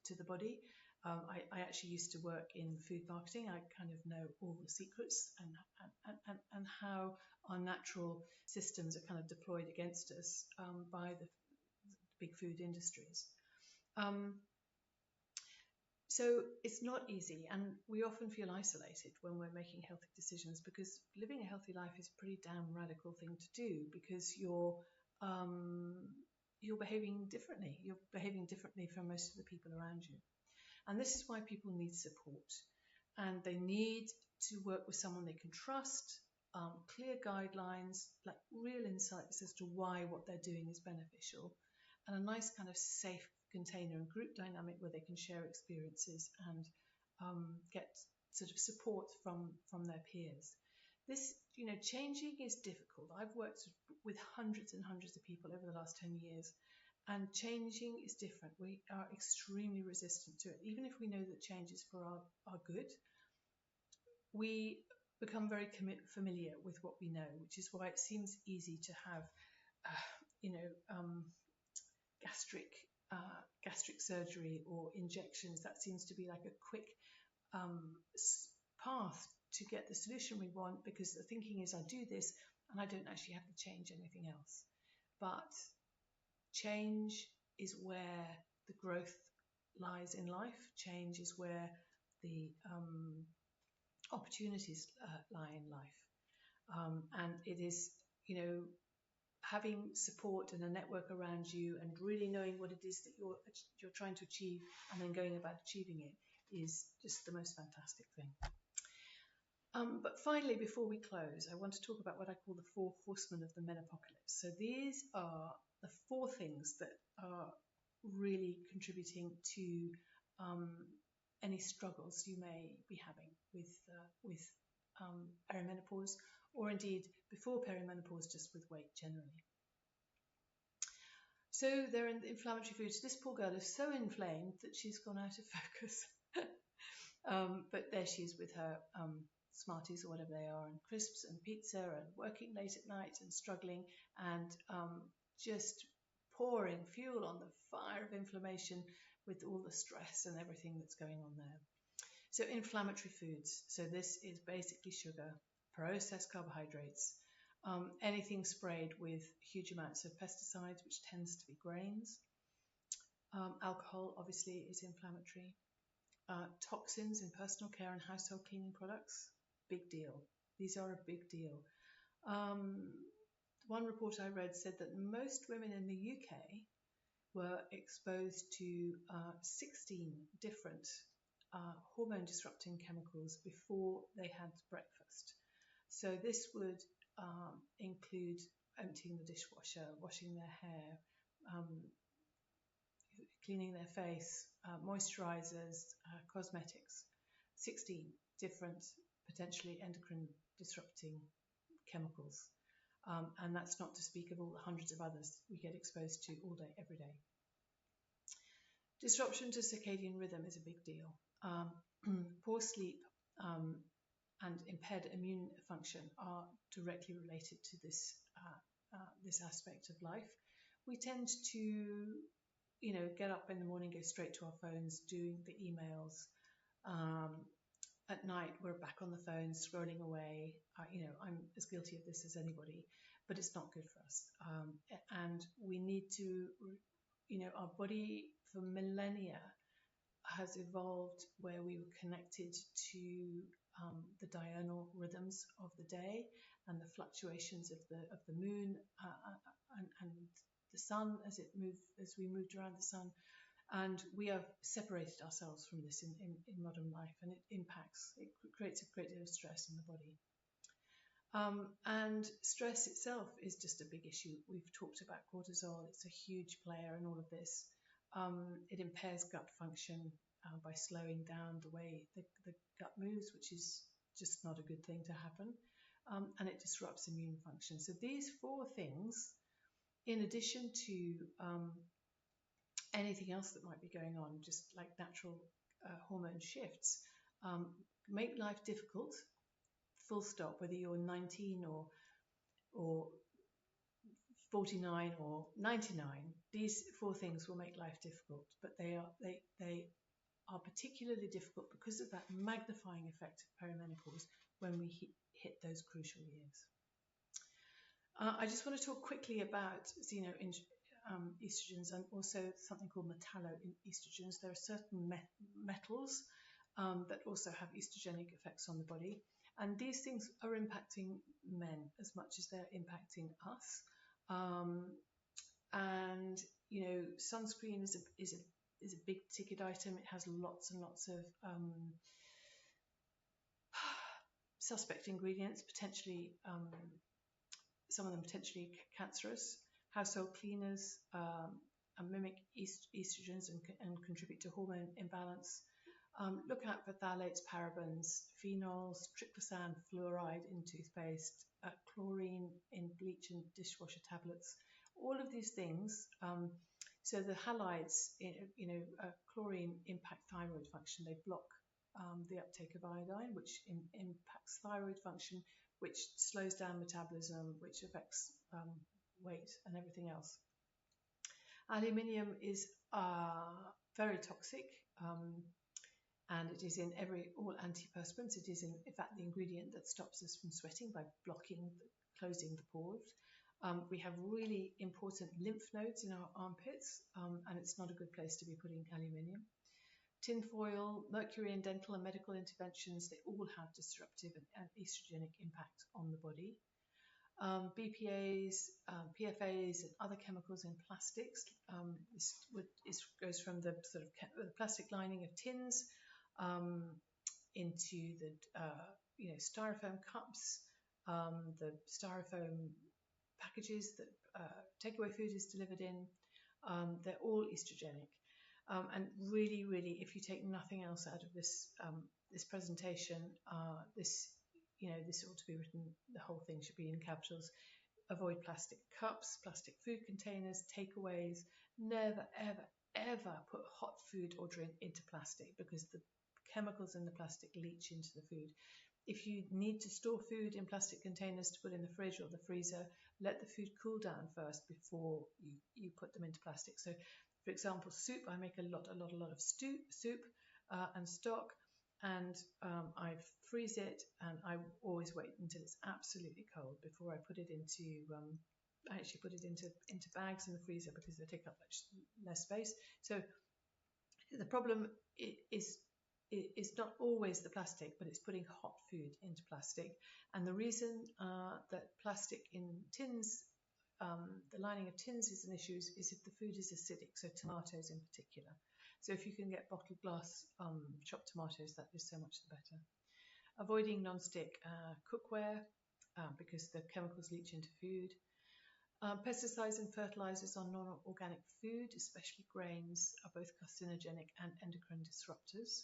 to the body. I actually used to work in food marketing. I kind of know all the secrets and how our natural systems are kind of deployed against us by the big food industries. So it's not easy, and we often feel isolated when we're making healthy decisions, because living a healthy life is a pretty damn radical thing to do, because you're behaving differently. You're behaving differently from most of the people around you. And this is why people need support, and they need to work with someone they can trust, clear guidelines, like real insights as to why what they're doing is beneficial, and a nice kind of safe container and group dynamic where they can share experiences and get sort of support from their peers. This, changing is difficult. I've worked with hundreds and hundreds of people over the last 10 years, and changing is different. We are extremely resistant to it. Even if we know that change is for our good, we become very familiar with what we know, which is why it seems easy to have, gastric surgery or injections. That seems to be like a quick path to get the solution we want, because the thinking is, I do this and I don't actually have to change anything else. But change is where the growth lies in life. Change is where the opportunities lie in life. And it is, you know, having support and a network around you and really knowing what it is that you're trying to achieve and then going about achieving it is just the most fantastic thing. But finally, before we close, I want to talk about what I call the 4 horsemen of the menopocalypse. So these are the 4 things that are really contributing to any struggles you may be having with perimenopause, or indeed before perimenopause, just with weight generally. So they're inflammatory foods. This poor girl is so inflamed that she's gone out of focus. But there she is with her Smarties or whatever they are, and crisps and pizza, and working late at night and struggling, and just pouring fuel on the fire of inflammation with all the stress and everything that's going on there. So inflammatory foods. So this is basically sugar, processed carbohydrates, anything sprayed with huge amounts of pesticides, which tends to be grains. Alcohol obviously is inflammatory. Toxins in personal care and household cleaning products, big deal. These are a big deal. One report I read said that most women in the UK were exposed to 16 different hormone disrupting chemicals before they had breakfast. So this would include emptying the dishwasher, washing their hair, cleaning their face, moisturizers, cosmetics, 16 different potentially endocrine disrupting chemicals. And that's not to speak of all the hundreds of others we get exposed to all day, every day. Disruption to circadian rhythm is a big deal. Poor sleep and impaired immune function are directly related to this aspect of life. We tend to, get up in the morning, go straight to our phones, doing the emails. At night, we're back on the phone, scrolling away. I'm as guilty of this as anybody, but it's not good for us. And we need to, our body for millennia has evolved where we were connected to the diurnal rhythms of the day and the fluctuations of the moon and the sun as we moved around the sun, and we have separated ourselves from this in modern life, and it creates a great deal of stress in the body. And stress itself is just a big issue. We've talked about cortisol. It's a huge player in all of this. It impairs gut function by slowing down the way the gut moves, which is just not a good thing to happen. And it disrupts immune function. So these 4 things, in addition to anything else that might be going on, just like natural hormone shifts, make life difficult, full stop, whether you're 19 or 49 or 99. These 4 things will make life difficult, but they are particularly difficult because of that magnifying effect of perimenopause when we hit those crucial years. I just want to talk quickly about estrogens and also something called metalloestrogens. There are certain metals that also have estrogenic effects on the body, and these things are impacting men as much as they're impacting us. And sunscreen is a big ticket item. It has lots and lots of suspect ingredients, potentially some of them potentially cancerous. Household cleaners mimic estrogens and contribute to hormone imbalance. Look out for phthalates, parabens, phenols, triclosan, fluoride in toothpaste, chlorine in bleach and dishwasher tablets. All of these things. So the halides, chlorine impact thyroid function. They block the uptake of iodine, which impacts thyroid function, which slows down metabolism, which affects weight and everything else. Aluminium is very toxic, and it is in all antiperspirants. It is in fact the ingredient that stops us from sweating by closing the pores. We have really important lymph nodes in our armpits, and it's not a good place to be putting aluminium. tinfoil, mercury in dental and medical interventions, they all have disruptive and estrogenic impact on the body. BPAs, PFAs, and other chemicals in plastics. This goes from the sort of the plastic lining of tins into the styrofoam cups, the styrofoam packages that takeaway food is delivered in. They're all estrogenic. And really, really, if you take nothing else out of this this presentation, this ought to be written. The whole thing should be in capitals. Avoid plastic cups, plastic food containers, takeaways. Never, ever, ever put hot food or drink into plastic, because the chemicals in the plastic leach into the food. If you need to store food in plastic containers to put in the fridge or the freezer, let the food cool down first before you put them into plastic. So, for example, soup, I make a lot of soup and stock, and I freeze it, and I always wait until it's absolutely cold before I put it into. I actually put it into bags in the freezer because they take up much less space. So the problem is not always the plastic, but it's putting hot food into plastic. And the reason that plastic in tins, the lining of tins is an issue is if the food is acidic, so tomatoes in particular. So if you can get bottled glass chopped tomatoes, that is so much the better. Avoiding non-stick cookware because the chemicals leach into food. Pesticides and fertilizers on non-organic food, especially grains, are both carcinogenic and endocrine disruptors.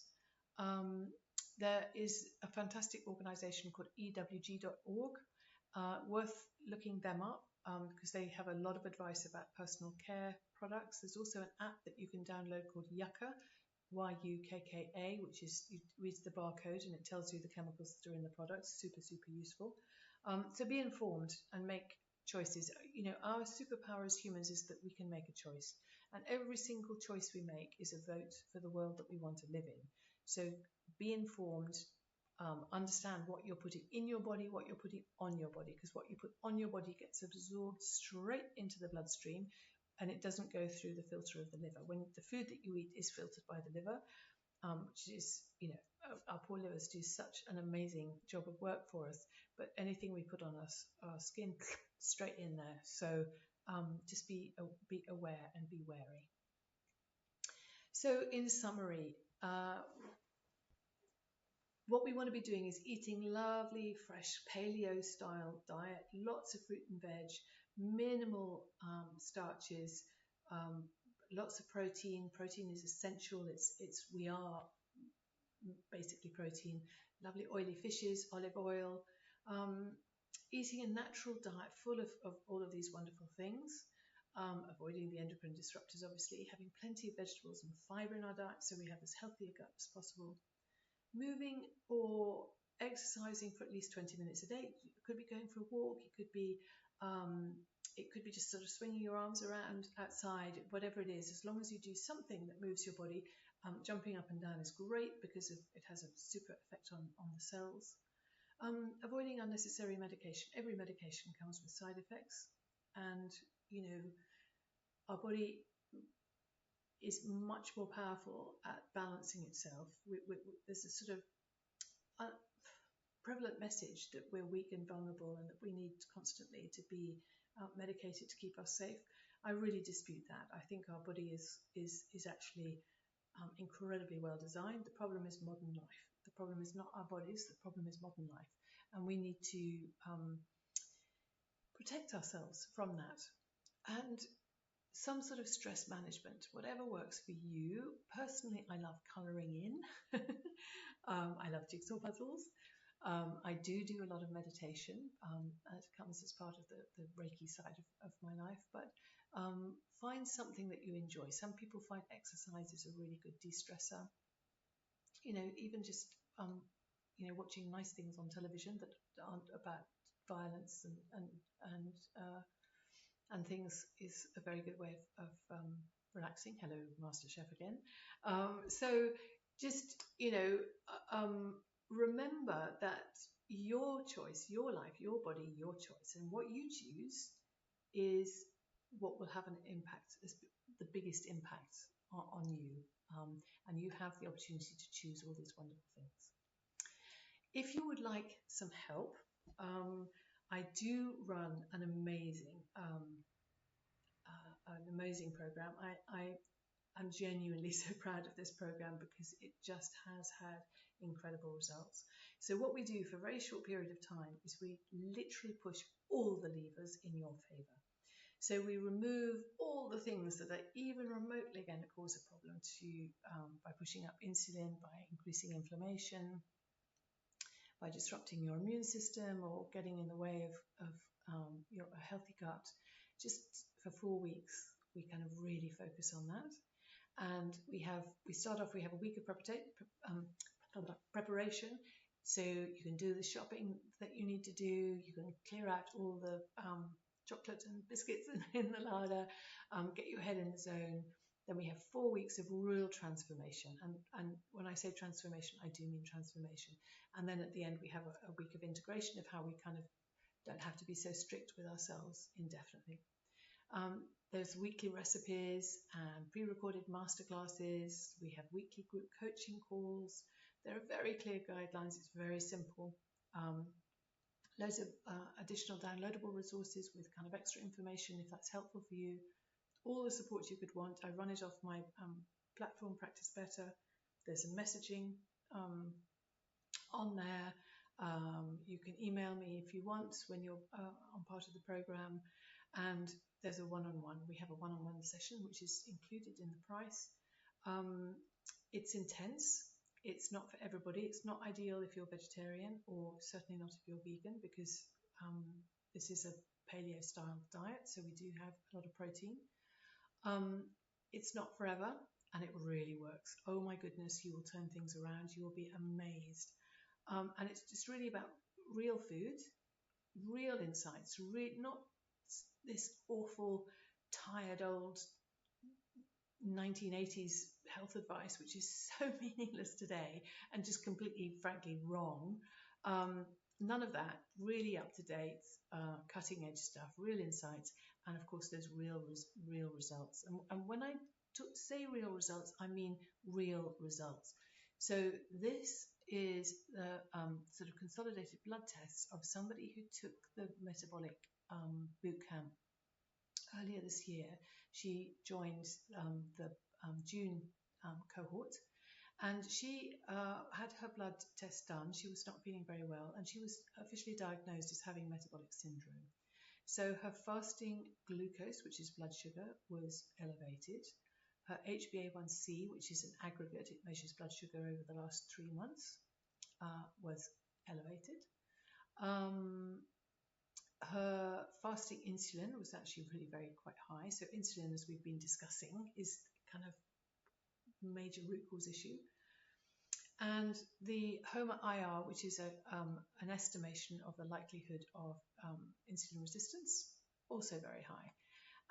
There is a fantastic organization called ewg.org, worth looking them up because they have a lot of advice about personal care products. There's also an app that you can download called Yucca, YUKKA, which is, you read the barcode and it tells you the chemicals that are in the products. Super, super useful. So be informed and make choices. Our superpower as humans is that we can make a choice, and every single choice we make is a vote for the world that we want to live in. So be informed, understand what you're putting in your body, what you're putting on your body, because what you put on your body gets absorbed straight into the bloodstream, and it doesn't go through the filter of the liver. When the food that you eat is filtered by the liver, which is, our poor livers do such an amazing job of work for us, but anything we put on our skin, straight in there. So just be aware and be wary. So in summary, what we want to be doing is eating lovely, fresh, paleo-style diet, lots of fruit and veg, minimal starches, lots of protein. Protein is essential. We are basically protein. Lovely oily fishes, olive oil. Eating a natural diet full of all of these wonderful things. Avoiding the endocrine disruptors, obviously. Having plenty of vegetables and fibre in our diet so we have as healthy a gut as possible. Moving or exercising for at least 20 minutes a day. It could be going for a walk. It could be just sort of swinging your arms around outside, whatever it is. As long as you do something that moves your body, jumping up and down is great because it has a super effect on the cells. Avoiding unnecessary medication. Every medication comes with side effects, and our body is much more powerful at balancing itself. There's a sort of prevalent message that we're weak and vulnerable and that we need constantly to be medicated to keep us safe. I really dispute that. I think our body is actually incredibly well designed. The problem is modern life. The problem is not our bodies. The problem is modern life, and we need to protect ourselves from that. And some sort of stress management, whatever works for you. Personally, I love colouring in. I love jigsaw puzzles. I do a lot of meditation. It comes as part of the Reiki side of my life. But find something that you enjoy. Some people find exercise is a really good de-stressor. Even just watching nice things on television that aren't about violence and things is a very good way of relaxing. Hello, Master Chef again. So just, remember that your choice, your life, your body, your choice, and what you choose is what will have an impact, the biggest impact on you, and you have the opportunity to choose all these wonderful things. If you would like some help, I do run an amazing program. I'm genuinely so proud of this program because it just has had incredible results. So what we do for a very short period of time is we literally push all the levers in your favor. So we remove all the things that are even remotely going to cause a problem to you, by pushing up insulin, by increasing inflammation, by disrupting your immune system or getting in the way of your healthy gut. Just for 4 weeks, we kind of really focus on that. And we have a week of preparation. So you can do the shopping that you need to do. You can clear out all the chocolate and biscuits in the larder, get your head in the zone. Then we have 4 weeks of real transformation. And when I say transformation, I do mean transformation. And then at the end, we have a week of integration of how we kind of don't have to be so strict with ourselves indefinitely. There's weekly recipes and pre-recorded masterclasses. We have weekly group coaching calls. There are very clear guidelines. It's very simple. Loads of additional downloadable resources with kind of extra information if that's helpful for you. All the support you could want. I run it off my platform, Practice Better. There's a messaging on there. You can email me if you want when you're on part of the program. And there's a one-on-one. We have a one-on-one session, which is included in the price. It's intense. It's not for everybody. It's not ideal if you're vegetarian, or certainly not if you're vegan, because this is a paleo-style diet, so we do have a lot of protein. It's not forever, and it really works. Oh my goodness, you will turn things around. You will be amazed. And it's just really about real food, real insights, not this awful, tired old 1980s health advice, which is so meaningless today and just completely, frankly, wrong. None of that. Really up to date, cutting edge stuff, real insights, and of course, there's real results. And when I say real results, I mean real results. So this is the sort of consolidated blood test of somebody who took the metabolic boot camp earlier this year. She joined the June cohort, and she had her blood test done. She was not feeling very well, and she was officially diagnosed as having metabolic syndrome. So her fasting glucose, which is blood sugar, was elevated. Her HbA1c, which is an aggregate, it measures blood sugar over the last 3 months, was elevated. Her fasting insulin was actually really quite high. So insulin, as we've been discussing, is kind of major root cause issue. And the HOMA-IR, which is an estimation of the likelihood of insulin resistance, also very high.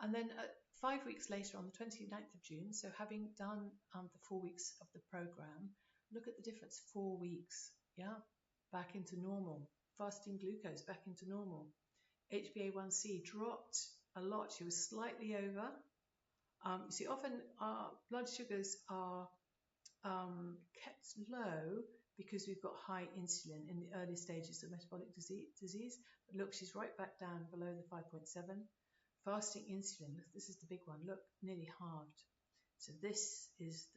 And then 5 weeks later, on the 29th of June, so having done the 4 weeks of the program, look at the difference. 4 weeks, back into normal. Fasting glucose back into normal. HbA1c dropped a lot. She was slightly over. You see, often our blood sugars are kept low because we've got high insulin in the early stages of metabolic disease. But look, she's right back down below the 5.7. Fasting insulin, look, this is the big one. Look, nearly halved. So this is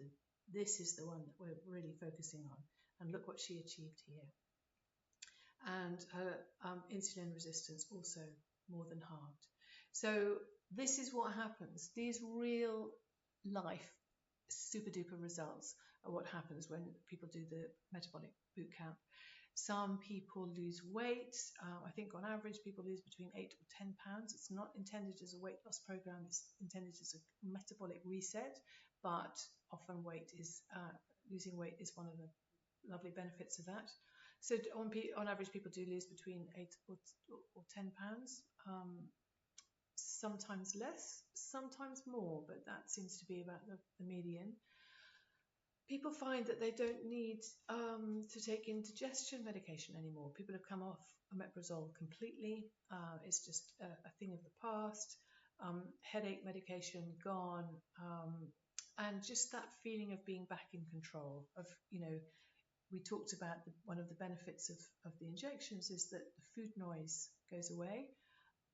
the one that we're really focusing on. And look what she achieved here. And her insulin resistance also more than halved. So this is what happens. These real life super duper results are what happens when people do the metabolic boot camp. Some people lose weight. I think on average people lose between 8 or 10 pounds. It's not intended as a weight loss program. It's intended as a metabolic reset, but often losing weight is one of the lovely benefits of that. So on average, people do lose between 8 or 10 pounds, sometimes less, sometimes more, but that seems to be about the median. People find that they don't need to take indigestion medication anymore. People have come off omeprazole completely. It's just a thing of the past. Headache medication gone. And just that feeling of being back in control of, we talked about one of the benefits of the injections is that the food noise goes away.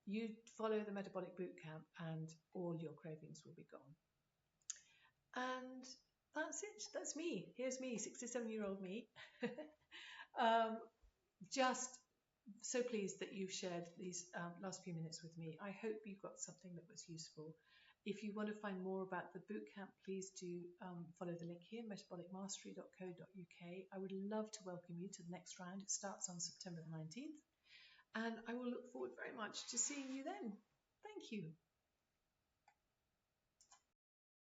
You follow the metabolic boot camp and all your cravings will be gone. And that's it. That's me. Here's me, 67-year-old me. Just so pleased that you've shared these last few minutes with me. I hope you got something that was useful. If you want to find more about the bootcamp, please do follow the link here, metabolicmastery.co.uk. I would love to welcome you to the next round. It starts on September the 19th. And I will look forward very much to seeing you then. Thank you.